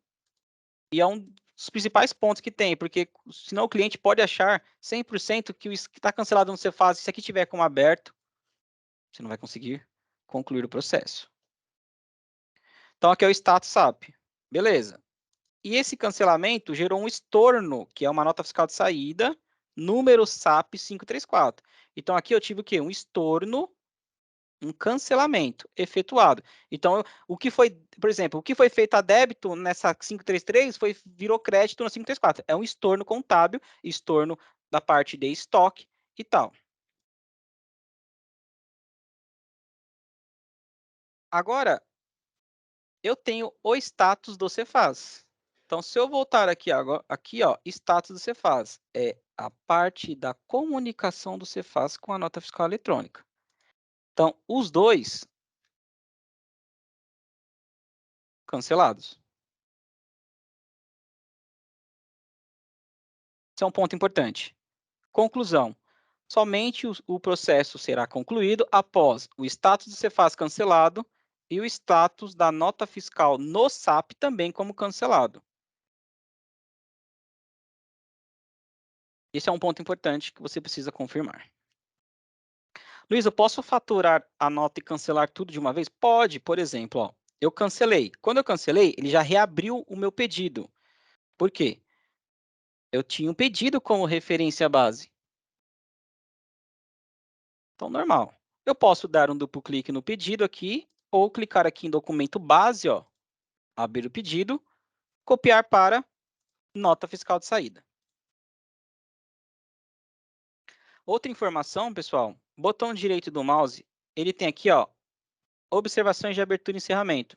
e é um dos principais pontos que tem, porque senão o cliente pode achar 100% que o que está cancelado no Cefaz, se aqui tiver como aberto, você não vai conseguir concluir o processo. Então, aqui é o status SAP. Beleza. E esse cancelamento gerou um estorno, que é uma nota fiscal de saída, número SAP 534. Então, aqui eu tive o quê? Um estorno, um cancelamento efetuado. Então, o que foi, por exemplo, o que foi feito a débito nessa 533 virou crédito na 534. É um estorno contábil, estorno da parte de estoque e tal. Agora, eu tenho o status do Cefaz. Então, se eu voltar aqui agora, aqui, ó, status do Cefaz é a parte da comunicação do Cefaz com a nota fiscal eletrônica. Então, os dois cancelados. Esse é um ponto importante. Conclusão. Somente o processo será concluído após o status do Cefaz cancelado e o status da nota fiscal no SAP também como cancelado. Esse é um ponto importante que você precisa confirmar. Luiz, eu posso faturar a nota e cancelar tudo de uma vez? Pode, por exemplo, ó, eu cancelei. Quando eu cancelei, ele já reabriu o meu pedido. Por quê? Eu tinha um pedido como referência base. Então, normal. Eu posso dar um duplo clique no pedido aqui, ou clicar aqui em documento base, ó, abrir o pedido, copiar para nota fiscal de saída. Outra informação, pessoal, botão direito do mouse, ele tem aqui, ó, observações de abertura e encerramento.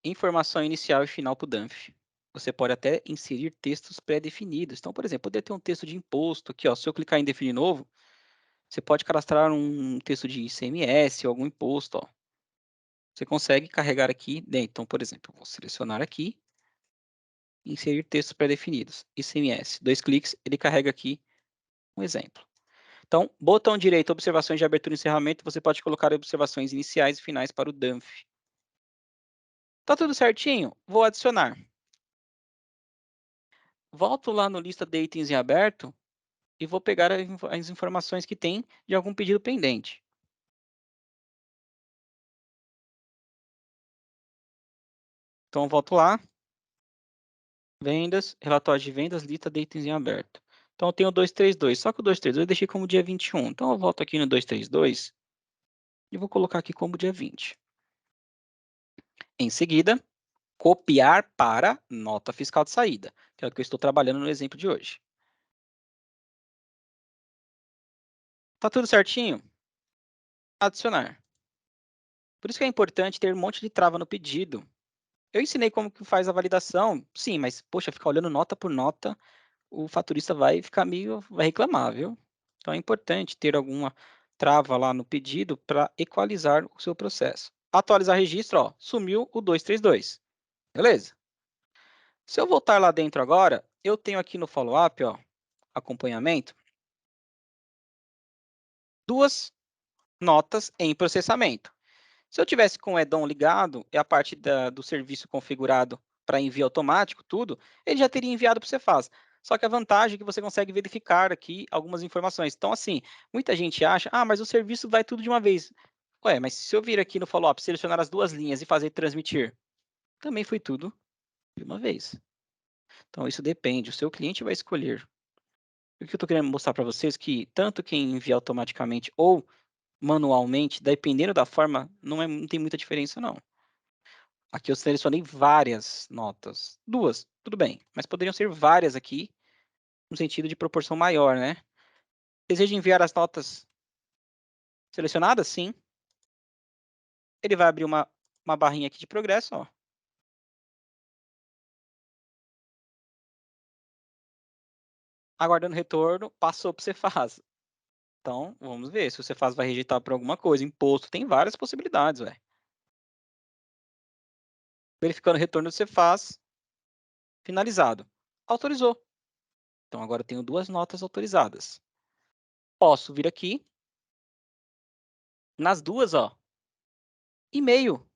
Informação inicial e final para o DANF. Você pode até inserir textos pré-definidos. Então, por exemplo, poderia ter um texto de imposto aqui, ó, se eu clicar em definir novo, você pode cadastrar um texto de ICMS ou algum imposto, ó. Você consegue carregar aqui dentro. Então, por exemplo, eu vou selecionar aqui, inserir textos pré-definidos, ICMS. 2 cliques, ele carrega aqui um exemplo. Então, botão direito, observações de abertura e encerramento, você pode colocar observações iniciais e finais para o DANF. Tá tudo certinho? Vou adicionar. Volto lá no lista de itens em aberto e vou pegar as informações que tem de algum pedido pendente. Então, volto lá, vendas, relatório de vendas, lista de itens em aberto. Então, eu tenho o 232, só que o 232 eu deixei como dia 21. Então, eu volto aqui no 232 e vou colocar aqui como dia 20. Em seguida, copiar para nota fiscal de saída, que é o que eu estou trabalhando no exemplo de hoje. Tá tudo certinho? Adicionar. Por isso que é importante ter um monte de trava no pedido. Eu ensinei como que faz a validação, sim, mas, poxa, ficar olhando nota por nota, o faturista vai reclamar, viu? Então é importante ter alguma trava lá no pedido para equalizar o seu processo. Atualizar registro, ó, sumiu o 232. Beleza? Se eu voltar lá dentro agora, eu tenho aqui no follow-up, ó, acompanhamento, duas notas em processamento. Se eu tivesse com o Edom ligado, é a parte do serviço configurado para envio automático, tudo, ele já teria enviado para o Cefaz. Só que a vantagem é que você consegue verificar aqui algumas informações. Então, assim, muita gente acha, ah, mas o serviço vai tudo de uma vez. Ué, mas se eu vir aqui no follow-up, selecionar as duas linhas e fazer transmitir, também foi tudo de uma vez. Então, isso depende, o seu cliente vai escolher. O que eu estou querendo mostrar para vocês é que tanto quem envia automaticamente ou manualmente, dependendo da forma, não tem muita diferença, não. Aqui eu selecionei várias notas. Duas, tudo bem, mas poderiam ser várias aqui, no sentido de proporção maior, né? Deseja enviar as notas selecionadas? Sim. Ele vai abrir uma barrinha aqui de progresso, ó. Aguardando retorno, passou para o Cefaz. Então, vamos ver se o Cefaz vai rejeitar por alguma coisa. Imposto tem várias possibilidades, velho. Verificando o retorno do Cefaz, finalizado. Autorizou. Então, agora eu tenho 2 notas autorizadas. Posso vir aqui, nas duas, ó, e-mail.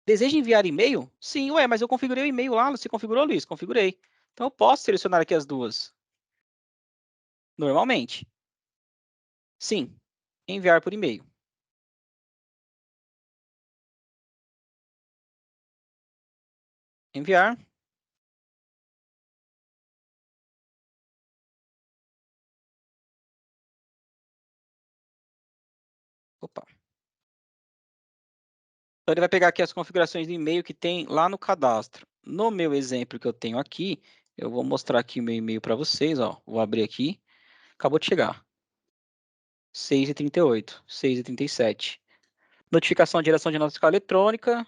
Deseja enviar e-mail? Sim, ué, mas eu configurei o e-mail lá. Você configurou, Luiz? Configurei. Então, eu posso selecionar aqui as duas. Normalmente. Sim. Enviar por e-mail. Enviar. Opa. Então, ele vai pegar aqui as configurações do e-mail que tem lá no cadastro. No meu exemplo que eu tenho aqui, eu vou mostrar aqui o meu e-mail para vocês, ó. Vou abrir aqui. Acabou de chegar. 6h38, 6h37. Notificação de geração de nota fiscal eletrônica,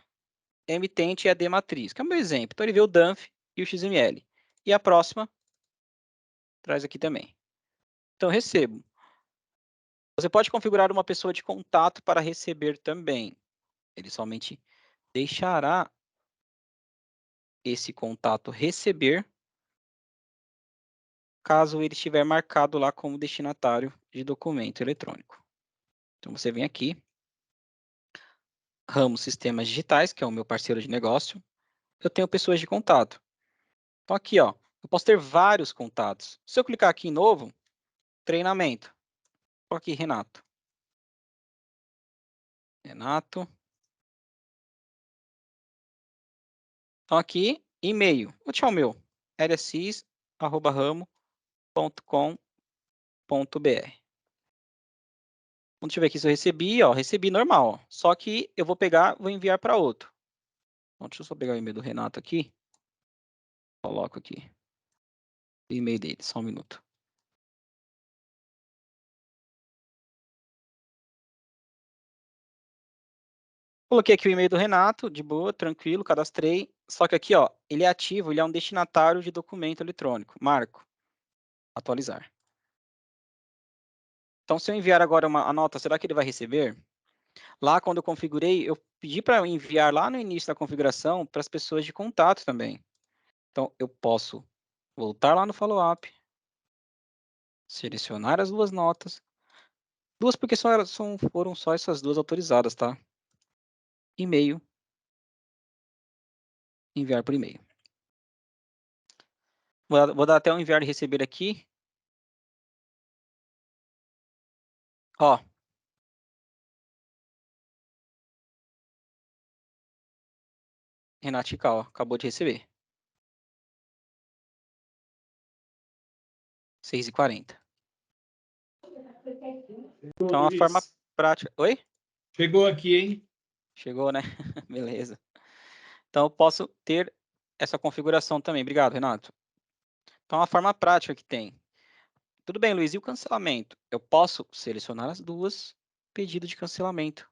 emitente e AD matriz, que é o meu exemplo. Então, ele vê o DANF e o XML. E a próxima, traz aqui também. Então, recebo. Você pode configurar uma pessoa de contato para receber também. Ele somente deixará esse contato receber caso ele estiver marcado lá como destinatário de documento eletrônico. Então, você vem aqui, ramo sistemas digitais, que é o meu parceiro de negócio. Eu tenho pessoas de contato. Então, aqui, ó, eu posso ter vários contatos. Se eu clicar aqui em novo, treinamento. Vou aqui, Renato. Renato. Então, aqui, e-mail. Vou deixar o meu. lsis@ramo.com.br. Deixa eu ver aqui se eu recebi, ó, recebi normal, ó. Só que eu vou pegar, vou enviar para outro. Então, deixa eu só pegar o e-mail do Renato aqui. Coloco aqui o e-mail dele, só um minuto. Coloquei aqui o e-mail do Renato, de boa, tranquilo, cadastrei. Só que aqui, ó, ele é ativo, ele é um destinatário de documento eletrônico. Marco, atualizar. Então, se eu enviar agora a nota, será que ele vai receber? Lá, quando eu configurei, eu pedi para enviar lá no início da configuração para as pessoas de contato também. Então, eu posso voltar lá no follow-up, selecionar as 2 notas. 2 porque foram só essas 2 autorizadas, tá? E-mail, enviar por e-mail. Vou dar até um enviar e receber aqui. Ó. Renato Chical, acabou de receber. 6h40. Então, a forma prática... Oi? Chegou aqui, hein? Chegou, né? Beleza. Então, eu posso ter essa configuração também. Obrigado, Renato. Então, a forma prática que tem. Tudo bem, Luiz, e o cancelamento? Eu posso selecionar as duas, pedido de cancelamento,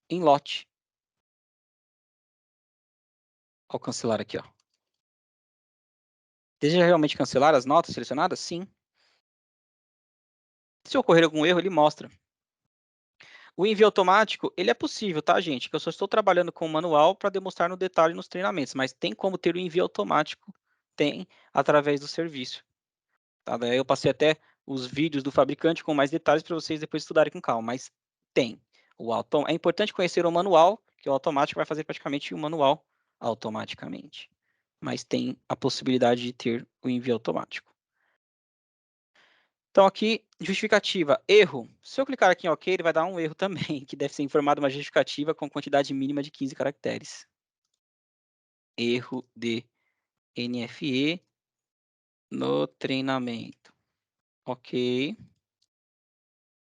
em lote. Ao cancelar aqui, ó. Deseja realmente cancelar as notas selecionadas? Sim. Se ocorrer algum erro, ele mostra. O envio automático, ele é possível, tá, gente? Que eu só estou trabalhando com o manual para demonstrar no detalhe nos treinamentos, mas tem como ter o envio automático, tem, através do serviço. Tá? Daí eu passei até os vídeos do fabricante com mais detalhes para vocês depois estudarem com calma, mas tem. É importante conhecer o manual, que o automático vai fazer praticamente o manual automaticamente. Mas tem a possibilidade de ter o envio automático. Então, aqui, justificativa, erro. Se eu clicar aqui em OK, ele vai dar um erro também, que deve ser informado uma justificativa com quantidade mínima de 15 caracteres. Erro de NFE no treinamento. OK.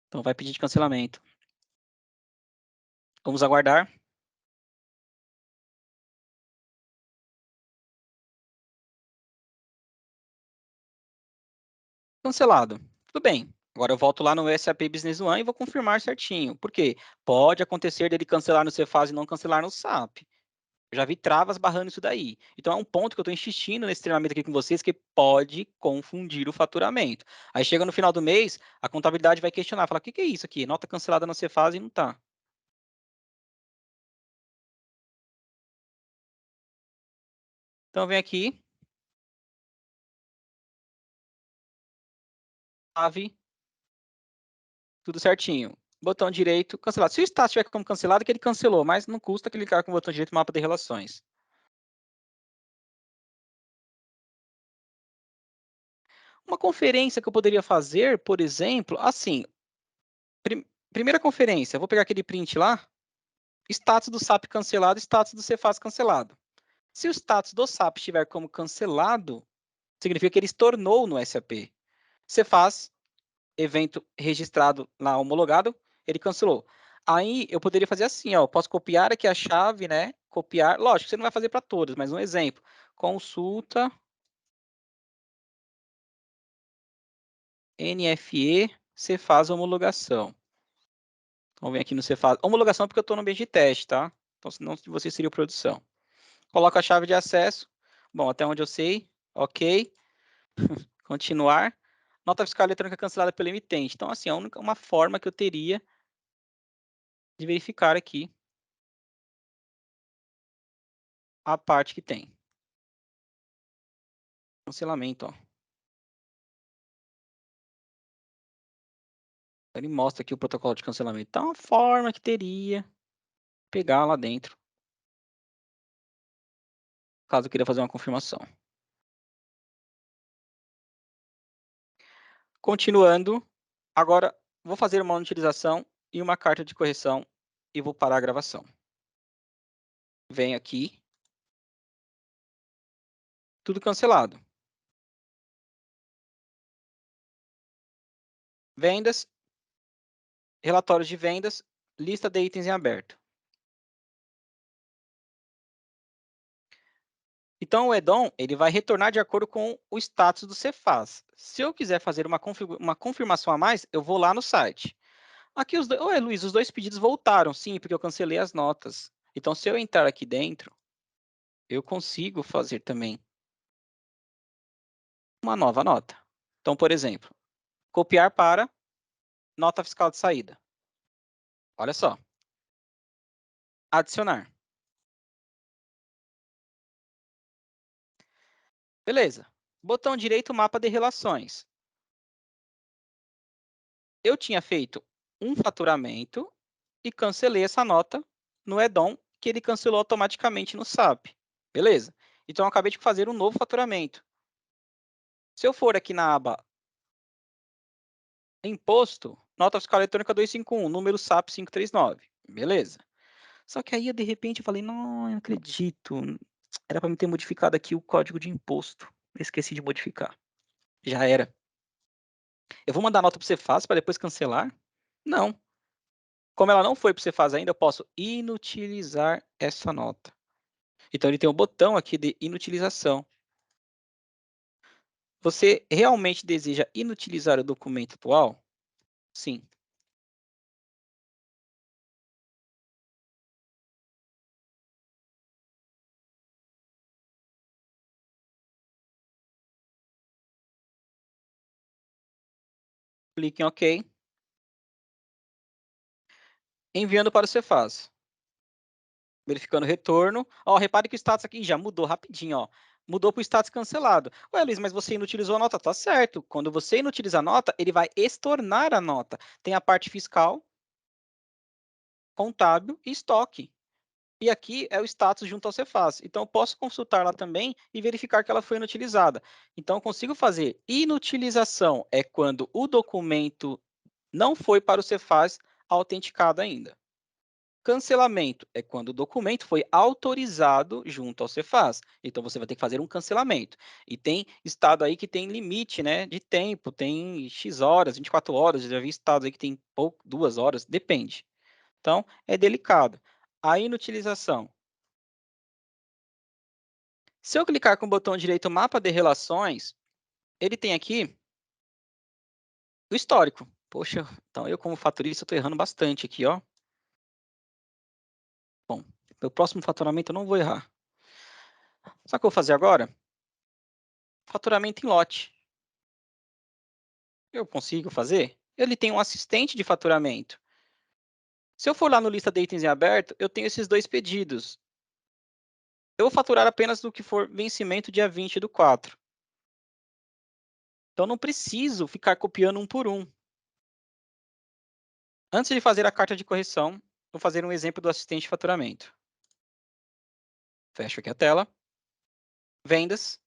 Então, vai pedir de cancelamento. Vamos aguardar. Cancelado. Tudo bem. Agora eu volto lá no SAP Business One e vou confirmar certinho. Por quê? Pode acontecer dele cancelar no Cefaz e não cancelar no SAP. Eu já vi travas barrando isso daí. Então é um ponto que eu estou insistindo nesse treinamento aqui com vocês, que pode confundir o faturamento. Aí chega no final do mês, a contabilidade vai questionar, falar, o que é isso aqui? Nota cancelada na Cefaz e não está. Então vem aqui, chave, tudo certinho. Botão direito, cancelado. Se o status estiver como cancelado, é que ele cancelou, mas não custa clicar com o botão direito mapa de relações. Uma conferência que eu poderia fazer, por exemplo, assim, primeira conferência, vou pegar aquele print lá, status do SAP cancelado, status do Cefaz cancelado. Se o status do SAP estiver como cancelado, significa que ele estornou no SAP. Cefaz, evento registrado lá homologado, ele cancelou. Aí eu poderia fazer assim, ó, posso copiar aqui a chave, né? Copiar, lógico, você não vai fazer para todas, mas um exemplo. Consulta NFE, Cefaz homologação. Então vem aqui no Cefaz. Homologação porque eu estou no ambiente de teste, tá? Então senão você seria produção. Coloca a chave de acesso. Bom, até onde eu sei, ok. Continuar. Nota fiscal eletrônica cancelada pelo emitente. Então, assim, é uma forma que eu teria de verificar aqui a parte que tem. Cancelamento, ó. Ele mostra aqui o protocolo de cancelamento. Então, uma forma que teria pegar lá dentro, caso eu queira fazer uma confirmação. Continuando, agora vou fazer uma utilização e uma carta de correção e vou parar a gravação. Venho aqui, tudo cancelado. Vendas, relatórios de vendas, lista de itens em aberto. Então, o Edom ele vai retornar de acordo com o status do Cefaz. Se eu quiser fazer uma confirmação a mais, eu vou lá no site. Aqui os dois... Oi, Luiz, os dois pedidos voltaram. Sim, porque eu cancelei as notas. Então, se eu entrar aqui dentro, eu consigo fazer também uma nova nota. Então, por exemplo, copiar para nota fiscal de saída. Olha só. Adicionar. Beleza. Botão direito, mapa de relações. Eu tinha feito um faturamento e cancelei essa nota no Edom, que ele cancelou automaticamente no SAP. Beleza? Então, eu acabei de fazer um novo faturamento. Se eu for aqui na aba Imposto, nota fiscal eletrônica 251, número SAP 539. Beleza. Só que aí, de repente, eu falei, não acredito. Era para me ter modificado aqui o código de imposto. Eu esqueci de modificar. Já era. Eu vou mandar a nota para o Cefaz para depois cancelar? Não. Como ela não foi para o Cefaz ainda, eu posso inutilizar essa nota. Então, ele tem um botão aqui de inutilização. Você realmente deseja inutilizar o documento atual? Sim. Clique em OK. Enviando para o Cefaz. Verificando o retorno. Ó, repare que o status aqui já mudou rapidinho, ó. Mudou para o status cancelado. Ué, Luiz, mas você inutilizou a nota. Tá certo. Quando você inutiliza a nota, ele vai estornar a nota. Tem a parte fiscal, contábil e estoque. E aqui é o status junto ao Cefaz. Então, eu posso consultar lá também e verificar que ela foi inutilizada. Então, eu consigo fazer inutilização é quando o documento não foi para o Cefaz autenticado ainda. Cancelamento é quando o documento foi autorizado junto ao Cefaz. Então, você vai ter que fazer um cancelamento. E tem estado aí que tem limite, né, de tempo, tem X horas, 24 horas, já vi estados aí que tem 2 horas, depende. Então, é delicado. A inutilização. Se eu clicar com o botão direito mapa de relações, ele tem aqui o histórico. Poxa, então eu como faturista estou errando bastante aqui, ó. Bom, Meu próximo faturamento eu não vou errar. Sabe o que eu vou fazer agora? Faturamento em lote. Eu consigo fazer? Ele tem um assistente de faturamento. Se eu for lá no lista de itens em aberto, eu tenho esses 2 pedidos. Eu vou faturar apenas do que for vencimento dia 20/4. Então, não preciso ficar copiando um por um. Antes de fazer a carta de correção, vou fazer um exemplo do assistente de faturamento. Fecho aqui a tela. Vendas.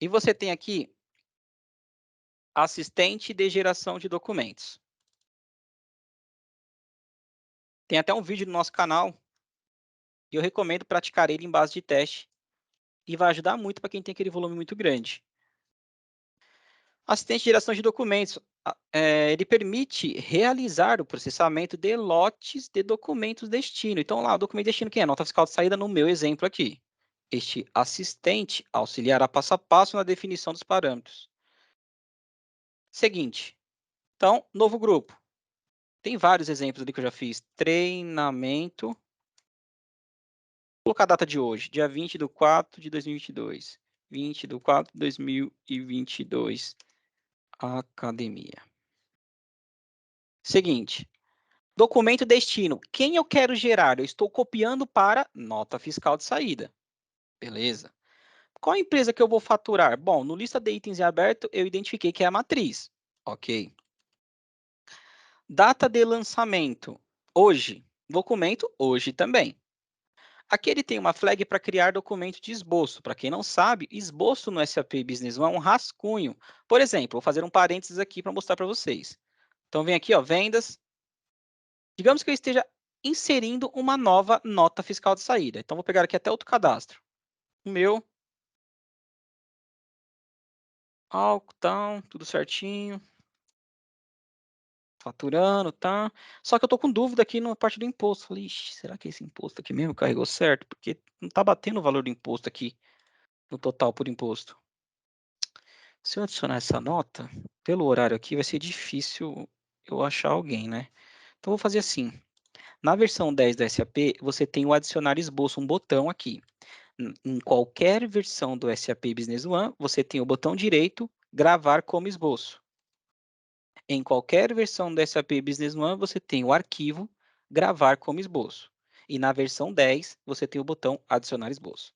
E você tem aqui assistente de geração de documentos. Tem até um vídeo no nosso canal e eu recomendo praticar ele em base de teste e vai ajudar muito para quem tem aquele volume muito grande. Assistente de geração de documentos, ele permite realizar o processamento de lotes de documentos destino. Então, lá, o documento destino quem é? Nota fiscal de saída no meu exemplo aqui. Este assistente auxiliará passo a passo na definição dos parâmetros. Seguinte, então, novo grupo. Tem vários exemplos ali que eu já fiz. Treinamento. Vou colocar a data de hoje, dia 20/4/2022. 20/4/2022. Academia. Seguinte, documento destino. Quem eu quero gerar? Eu estou copiando para nota fiscal de saída. Beleza. Qual a empresa que eu vou faturar? Bom, no lista de itens em aberto, eu identifiquei que é a matriz. Ok. Data de lançamento. Hoje. Documento, hoje também. Aqui ele tem uma flag para criar documento de esboço. Para quem não sabe, esboço no SAP Business One é um rascunho. Por exemplo, vou fazer um parênteses aqui para mostrar para vocês. Então, vem aqui, ó, vendas. Digamos que eu esteja inserindo uma nova nota fiscal de saída. Então, vou pegar aqui até outro cadastro. O meu. Álcool, tá, tudo certinho. Faturando, tá? Só que eu tô com dúvida aqui na parte do imposto. Falei, ixi, será que esse imposto aqui mesmo carregou certo? Porque não tá batendo o valor do imposto aqui, no total por imposto. Se eu adicionar essa nota, pelo horário aqui, vai ser difícil eu achar alguém, né? Então, vou fazer assim. Na versão 10 da SAP, você tem o adicionar esboço, um botão aqui. Em qualquer versão do SAP Business One, você tem o botão direito, gravar como esboço. Em qualquer versão do SAP Business One, você tem o arquivo, gravar como esboço. E na versão 10, você tem o botão adicionar esboço.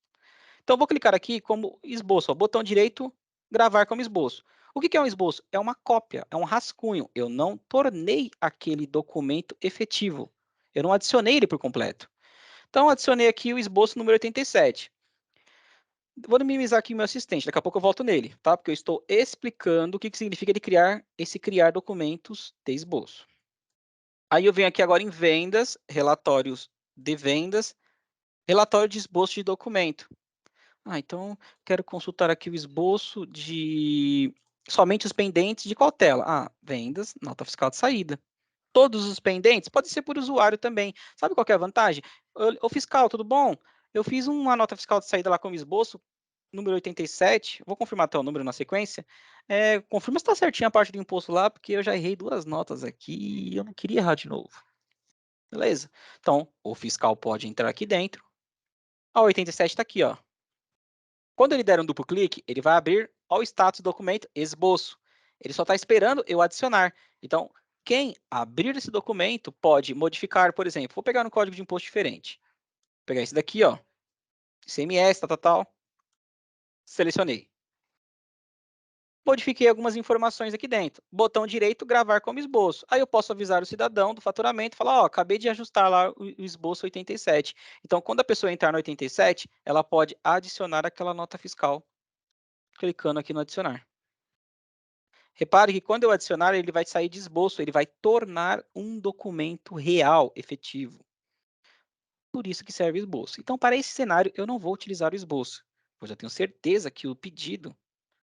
Então, vou clicar aqui como esboço, ó, botão direito, gravar como esboço. O que é um esboço? É uma cópia, é um rascunho. Eu não tornei aquele documento efetivo. Eu não adicionei ele por completo. Então, adicionei aqui o esboço número 87. Vou minimizar aqui o meu assistente, daqui a pouco eu volto nele, tá? Porque eu estou explicando o que significa ele criar documentos de esboço. Aí eu venho aqui agora em vendas, relatórios de vendas, relatório de esboço de documento. Então quero consultar aqui o esboço de somente os pendentes de qual tela? Vendas, nota fiscal de saída. Todos os pendentes? Pode ser por usuário também. Sabe qual que é a vantagem? Ô fiscal, tudo bom? Eu fiz uma nota fiscal de saída lá como esboço, número 87, vou confirmar até o número na sequência. Confirma se está certinho a parte do imposto lá, porque eu já errei 2 notas aqui e eu não queria errar de novo. Beleza? Então, o fiscal pode entrar aqui dentro. A 87 está aqui, ó. Quando ele der um duplo clique, ele vai abrir o status do documento esboço. Ele só está esperando eu adicionar. Então, quem abrir esse documento pode modificar, por exemplo, vou pegar um código de imposto diferente. Vou pegar esse daqui, ó, ICMS, tal. Selecionei. Modifiquei algumas informações aqui dentro. Botão direito, gravar como esboço. Aí eu posso avisar o cidadão do faturamento e falar, acabei de ajustar lá o esboço 87. Então, quando a pessoa entrar no 87, ela pode adicionar aquela nota fiscal, clicando aqui no adicionar. Repare que quando eu adicionar, ele vai sair de esboço, ele vai tornar um documento real, efetivo. Por isso que serve o esboço. Então, para esse cenário, eu não vou utilizar o esboço, pois eu tenho certeza que o pedido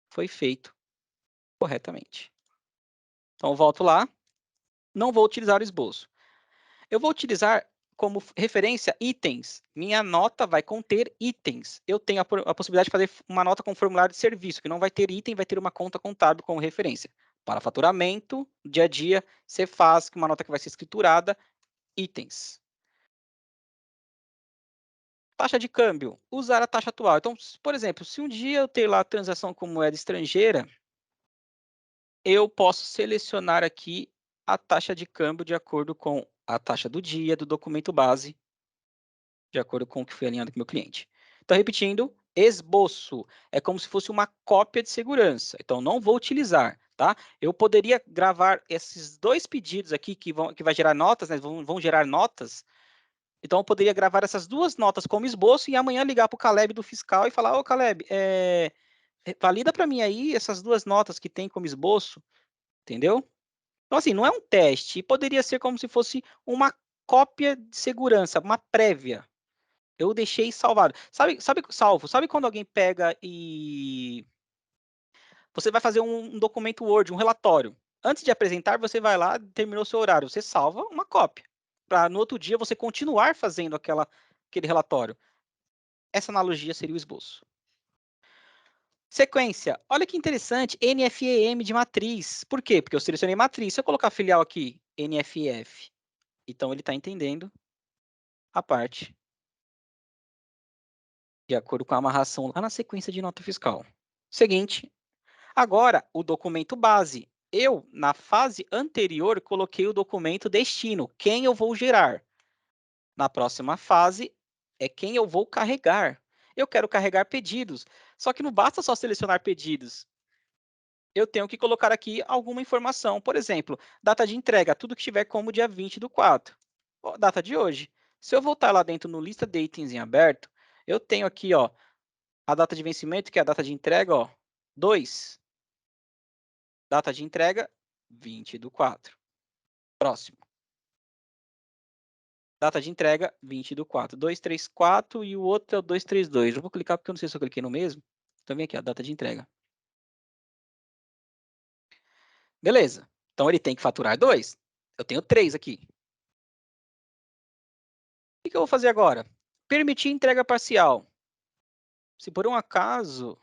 foi feito corretamente. Então, eu volto lá, não vou utilizar o esboço. Eu vou utilizar como referência itens. Minha nota vai conter itens. Eu tenho a possibilidade de fazer uma nota com formulário de serviço, que não vai ter item, vai ter uma conta contábil como referência. Para faturamento, dia a dia, você faz uma nota que vai ser escriturada, itens. Taxa de câmbio, usar a taxa atual. Então, por exemplo, se um dia eu ter lá transação com moeda estrangeira, eu posso selecionar aqui a taxa de câmbio de acordo com a taxa do dia, do documento base, de acordo com o que foi alinhado com o meu cliente. Então, repetindo, esboço é como se fosse uma cópia de segurança. Então, não vou utilizar, tá? Eu poderia gravar esses dois pedidos aqui que vai gerar notas, né? Vão gerar notas. Então, eu poderia gravar essas duas notas como esboço e amanhã ligar para o Caleb do fiscal e falar: ô, Caleb, valida para mim aí essas duas notas que tem como esboço, entendeu? Então, assim, não é um teste, poderia ser como se fosse uma cópia de segurança, uma prévia. Eu deixei salvado. Sabe quando alguém pega e você vai fazer um documento Word, um relatório. Antes de apresentar, você vai lá, terminou seu horário, você salva uma cópia, para no outro dia você continuar fazendo aquele relatório. Essa analogia seria o esboço. Sequência. Olha que interessante, NFEM de matriz. Por quê? Porque eu selecionei matriz. Se eu colocar filial aqui, NFF, então ele está entendendo a parte de acordo com a amarração lá na sequência de nota fiscal. Seguinte, agora o documento base. Eu, na fase anterior, coloquei o documento destino, quem eu vou gerar. Na próxima fase, é quem eu vou carregar. Eu quero carregar pedidos, só que não basta só selecionar pedidos. Eu tenho que colocar aqui alguma informação. Por exemplo, data de entrega, tudo que tiver como dia 20/4. Data de hoje. Se eu voltar lá dentro no lista de itens em aberto, eu tenho aqui ó, a data de vencimento, que é a data de entrega, ó, 2. Data de entrega, 20/4. Próximo. Data de entrega, 20/4. 234 e o outro é o 232. Eu vou clicar porque eu não sei se eu cliquei no mesmo. Então vem aqui, ó, data de entrega. Beleza. Então ele tem que faturar 2. Eu tenho 3 aqui. O que eu vou fazer agora? Permitir entrega parcial. Se por um acaso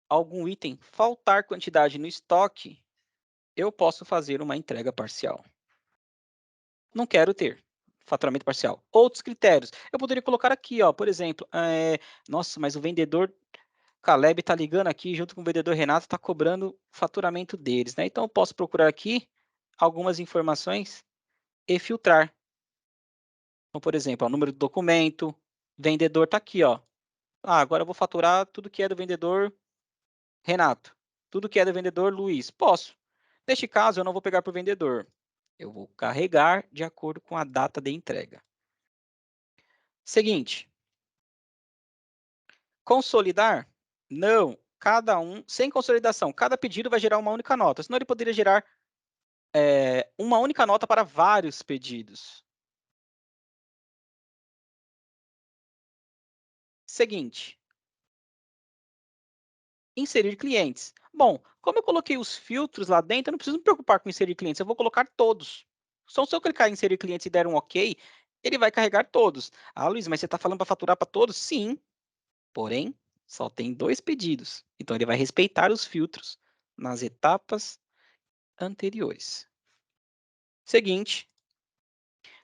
algum item faltar quantidade no estoque, eu posso fazer uma entrega parcial. Não quero ter faturamento parcial. Outros critérios. Eu poderia colocar aqui, ó, por exemplo, nossa, mas o vendedor Caleb está ligando aqui junto com o vendedor Renato, está cobrando o faturamento deles, né? Então eu posso procurar aqui algumas informações e filtrar. Então, por exemplo, o número do documento, vendedor está aqui, ó. Agora eu vou faturar tudo que é do vendedor Renato, tudo que é do vendedor Luiz. Posso. Neste caso, eu não vou pegar por vendedor. Eu vou carregar de acordo com a data de entrega. Seguinte. Consolidar? Não. Sem consolidação, cada pedido vai gerar uma única nota. Senão ele poderia gerar uma única nota para vários pedidos. Seguinte. Inserir clientes. Bom, como eu coloquei os filtros lá dentro, eu não preciso me preocupar com inserir clientes, eu vou colocar todos. Só se eu clicar em inserir clientes e der um OK, ele vai carregar todos. Ah, Luiz, mas você está falando para faturar para todos? Sim, porém, só tem 2 pedidos. Então, ele vai respeitar os filtros nas etapas anteriores. Seguinte.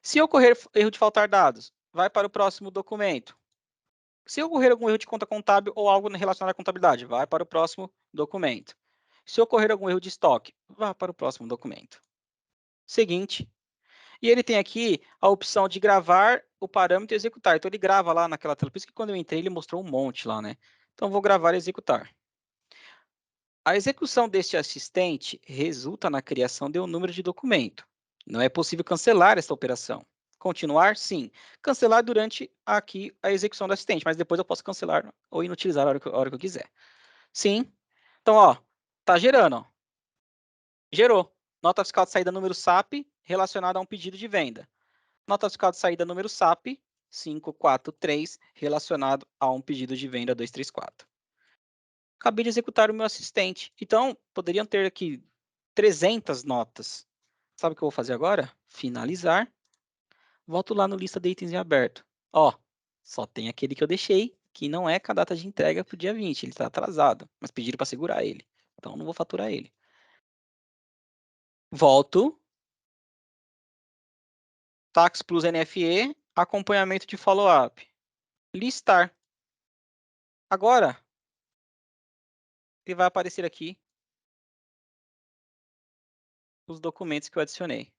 Se ocorrer erro de faltar dados, vai para o próximo documento. Se ocorrer algum erro de conta contábil ou algo relacionado à contabilidade, vai para o próximo documento. Se ocorrer algum erro de estoque, vá para o próximo documento. Seguinte. E ele tem aqui a opção de gravar o parâmetro e executar. Então, ele grava lá naquela tela. Por isso que quando eu entrei, ele mostrou um monte lá, né? Então, vou gravar e executar. A execução deste assistente resulta na criação de um número de documento. Não é possível cancelar esta operação. Continuar? Sim. Cancelar durante aqui a execução do assistente, mas depois eu posso cancelar ou inutilizar a hora que eu quiser. Sim. Então, ó, tá gerando, ó. Gerou. Nota fiscal de saída número SAP relacionada a um pedido de venda. Nota fiscal de saída número SAP 543 relacionado a um pedido de venda 234. Acabei de executar o meu assistente. Então, poderiam ter aqui 300 notas. Sabe o que eu vou fazer agora? Finalizar. Volto lá no lista de itens em aberto. Ó, só tem aquele que eu deixei, que não é com a data de entrega para o dia 20. Ele está atrasado, mas pediram para segurar ele. Então, não vou faturar ele. Volto. Tax Plus NFE, acompanhamento de follow-up. listar. Agora, ele vai aparecer aqui os documentos que eu adicionei.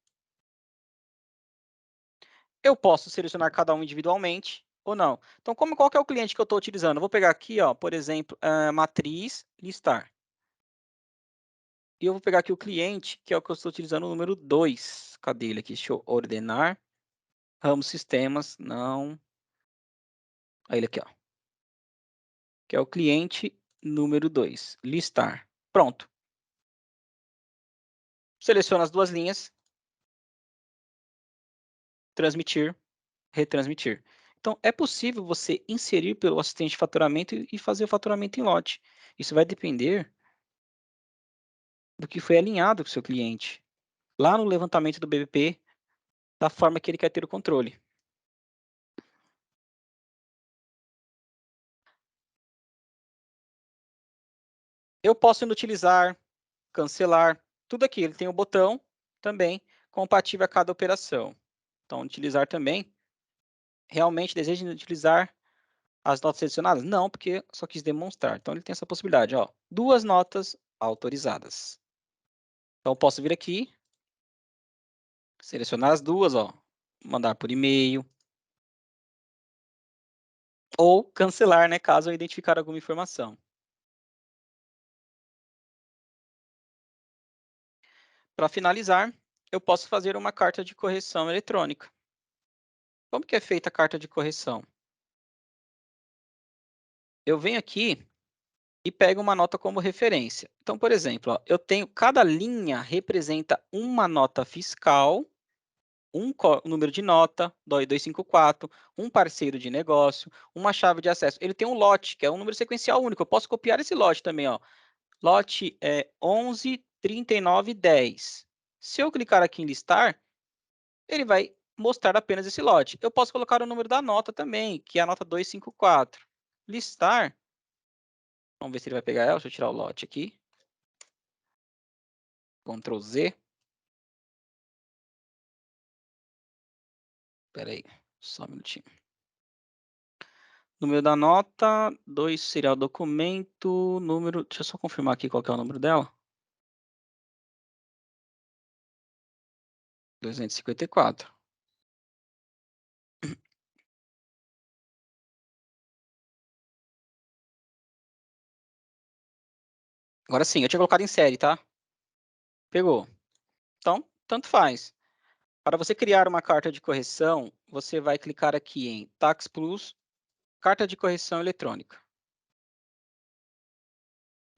Eu posso selecionar cada um individualmente ou não. Então, qual que é o cliente que eu estou utilizando? Eu vou pegar aqui, ó, por exemplo, matriz listar. E eu vou pegar aqui o cliente, que é o que eu estou utilizando, o número 2. Cadê ele aqui? Deixa eu ordenar. Ramos sistemas, não. Aí ele aqui, ó. Que é o cliente número 2. Listar. Pronto. Seleciono as duas linhas. Transmitir, retransmitir. Então, é possível você inserir pelo assistente de faturamento e fazer o faturamento em lote. Isso vai depender do que foi alinhado com o seu cliente. Lá no levantamento do BBP, da forma que ele quer ter o controle. Eu posso inutilizar, cancelar, tudo aqui. Ele tem o botão também compatível a cada operação. Então, utilizar também. Realmente deseja utilizar as notas selecionadas? Não, porque só quis demonstrar. Então, ele tem essa possibilidade. Ó, 2 notas autorizadas. Então, posso vir aqui, selecionar as duas, ó, mandar por e-mail, ou cancelar, né, caso eu identificar alguma informação. Para finalizar, eu posso fazer uma carta de correção eletrônica. Como que é feita a carta de correção? Eu venho aqui e pego uma nota como referência. Então, por exemplo, ó, eu tenho cada linha representa uma nota fiscal, um número de nota, 254, um parceiro de negócio, uma chave de acesso. Ele tem um lote, que é um número sequencial único. Eu posso copiar esse lote também, ó. Lote 11, 39, 10. Se eu clicar aqui em listar, ele vai mostrar apenas esse lote. Eu posso colocar o número da nota também, que é a nota 254. Listar. Vamos ver se ele vai pegar ela. Deixa eu tirar o lote aqui. Ctrl Z. Espera aí, só um minutinho. Número da nota, 2 serial documento, número... Deixa eu só confirmar aqui qual que é o número dela. 254. Agora sim, eu tinha colocado em série, tá? Pegou. Então, tanto faz. Para você criar uma carta de correção, você vai clicar aqui em Tax Plus, Carta de Correção Eletrônica.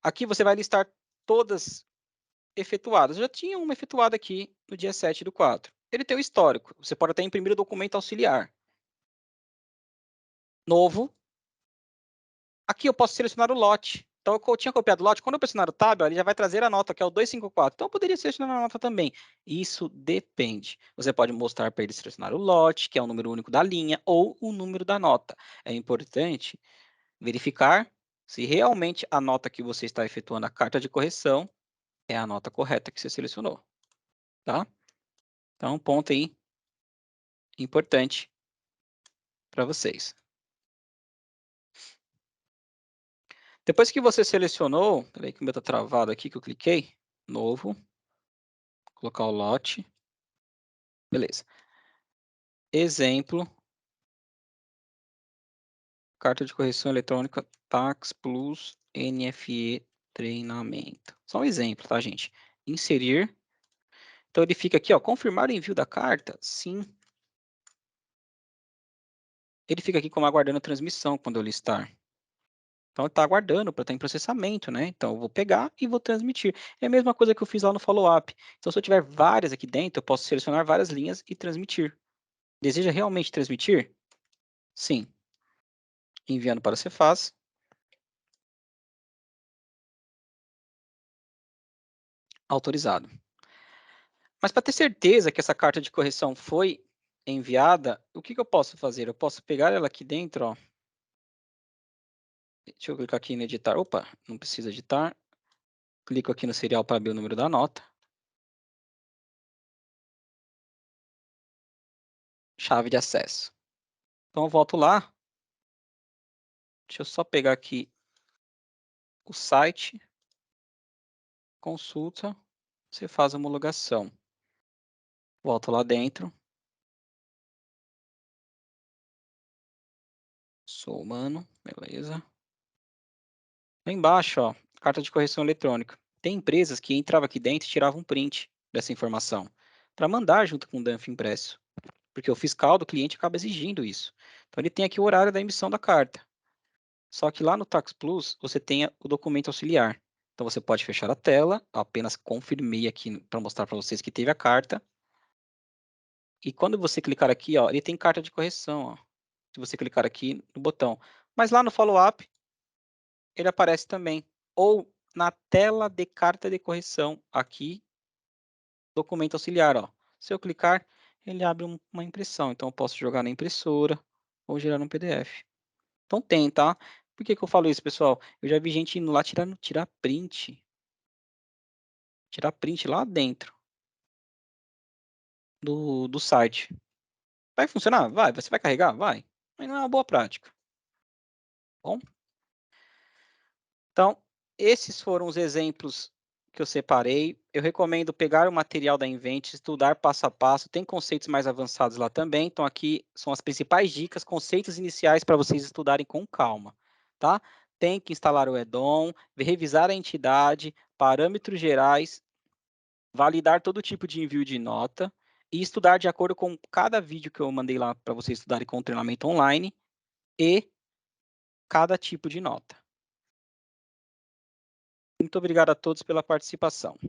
Aqui você vai listar todas efetuadas. Eu já tinha uma efetuada aqui no dia 7/4. Ele tem o histórico. Você pode até imprimir o documento auxiliar. Novo. Aqui eu posso selecionar o lote. Então, eu tinha copiado o lote. Quando eu pressionar o Tab, ó, ele já vai trazer a nota, que é o 254. Então, eu poderia selecionar a nota também. Isso depende. Você pode mostrar para ele selecionar o lote, que é o número único da linha, ou o número da nota. É importante verificar se realmente a nota que você está efetuando a carta de correção é a nota correta que você selecionou. Tá? Então, um ponto aí importante para vocês. Depois que você selecionou, peraí que o meu está travado aqui, que eu cliquei, novo, colocar o lote, beleza. Exemplo, carta de correção eletrônica Tax Plus NFE treinamento. Só um exemplo, tá, gente? Inserir. Então, ele fica aqui, ó, confirmar o envio da carta? Sim. Ele fica aqui como aguardando transmissão quando eu listar. Então, está aguardando para estar em processamento, né? Então, eu vou pegar e vou transmitir. É a mesma coisa que eu fiz lá no follow-up. Então, se eu tiver várias aqui dentro, eu posso selecionar várias linhas e transmitir. Deseja realmente transmitir? Sim. Enviando para a Cefaz. Autorizado. Mas para ter certeza que essa carta de correção foi enviada, o que eu posso fazer? Eu posso pegar ela aqui dentro, ó. Deixa eu clicar aqui em editar. Opa, não precisa editar. Clico aqui no serial para abrir o número da nota. Chave de acesso. Então, eu volto lá Deixa eu só pegar aqui o site, consulta, você faz a homologação. Volta lá dentro. Sou humano, beleza. Lá embaixo, ó, carta de correção eletrônica. Tem empresas que entravam aqui dentro e tiravam um print dessa informação para mandar junto com o DANF impresso, porque o fiscal do cliente acaba exigindo isso. Então ele tem aqui o horário da emissão da carta. Só que lá no Tax Plus você tem o documento auxiliar. Então você pode fechar a tela, apenas confirmei aqui para mostrar para vocês que teve a carta. E quando você clicar aqui, ó, ele tem carta de correção, ó. Se você clicar aqui no botão. Mas lá no follow-up, ele aparece também. Ou na tela de carta de correção, aqui, documento auxiliar, ó. Se eu clicar, ele abre uma impressão. Então eu posso jogar na impressora ou gerar um PDF. Então tem, tá? Por que que eu falo isso, pessoal? Eu já vi gente indo lá tirar print. Tirar print lá dentro do site. Vai funcionar? Vai. Você vai carregar? Vai. Mas não é uma boa prática. Bom? Então, esses foram os exemplos que eu separei. Eu recomendo pegar o material da Invent, estudar passo a passo. Tem conceitos mais avançados lá também. Então, aqui são as principais dicas, conceitos iniciais para vocês estudarem com calma, tá? Tem que instalar o add-on, revisar a entidade, parâmetros gerais, validar todo tipo de envio de nota e estudar de acordo com cada vídeo que eu mandei lá para vocês estudarem com o treinamento online e cada tipo de nota. Muito obrigado a todos pela participação.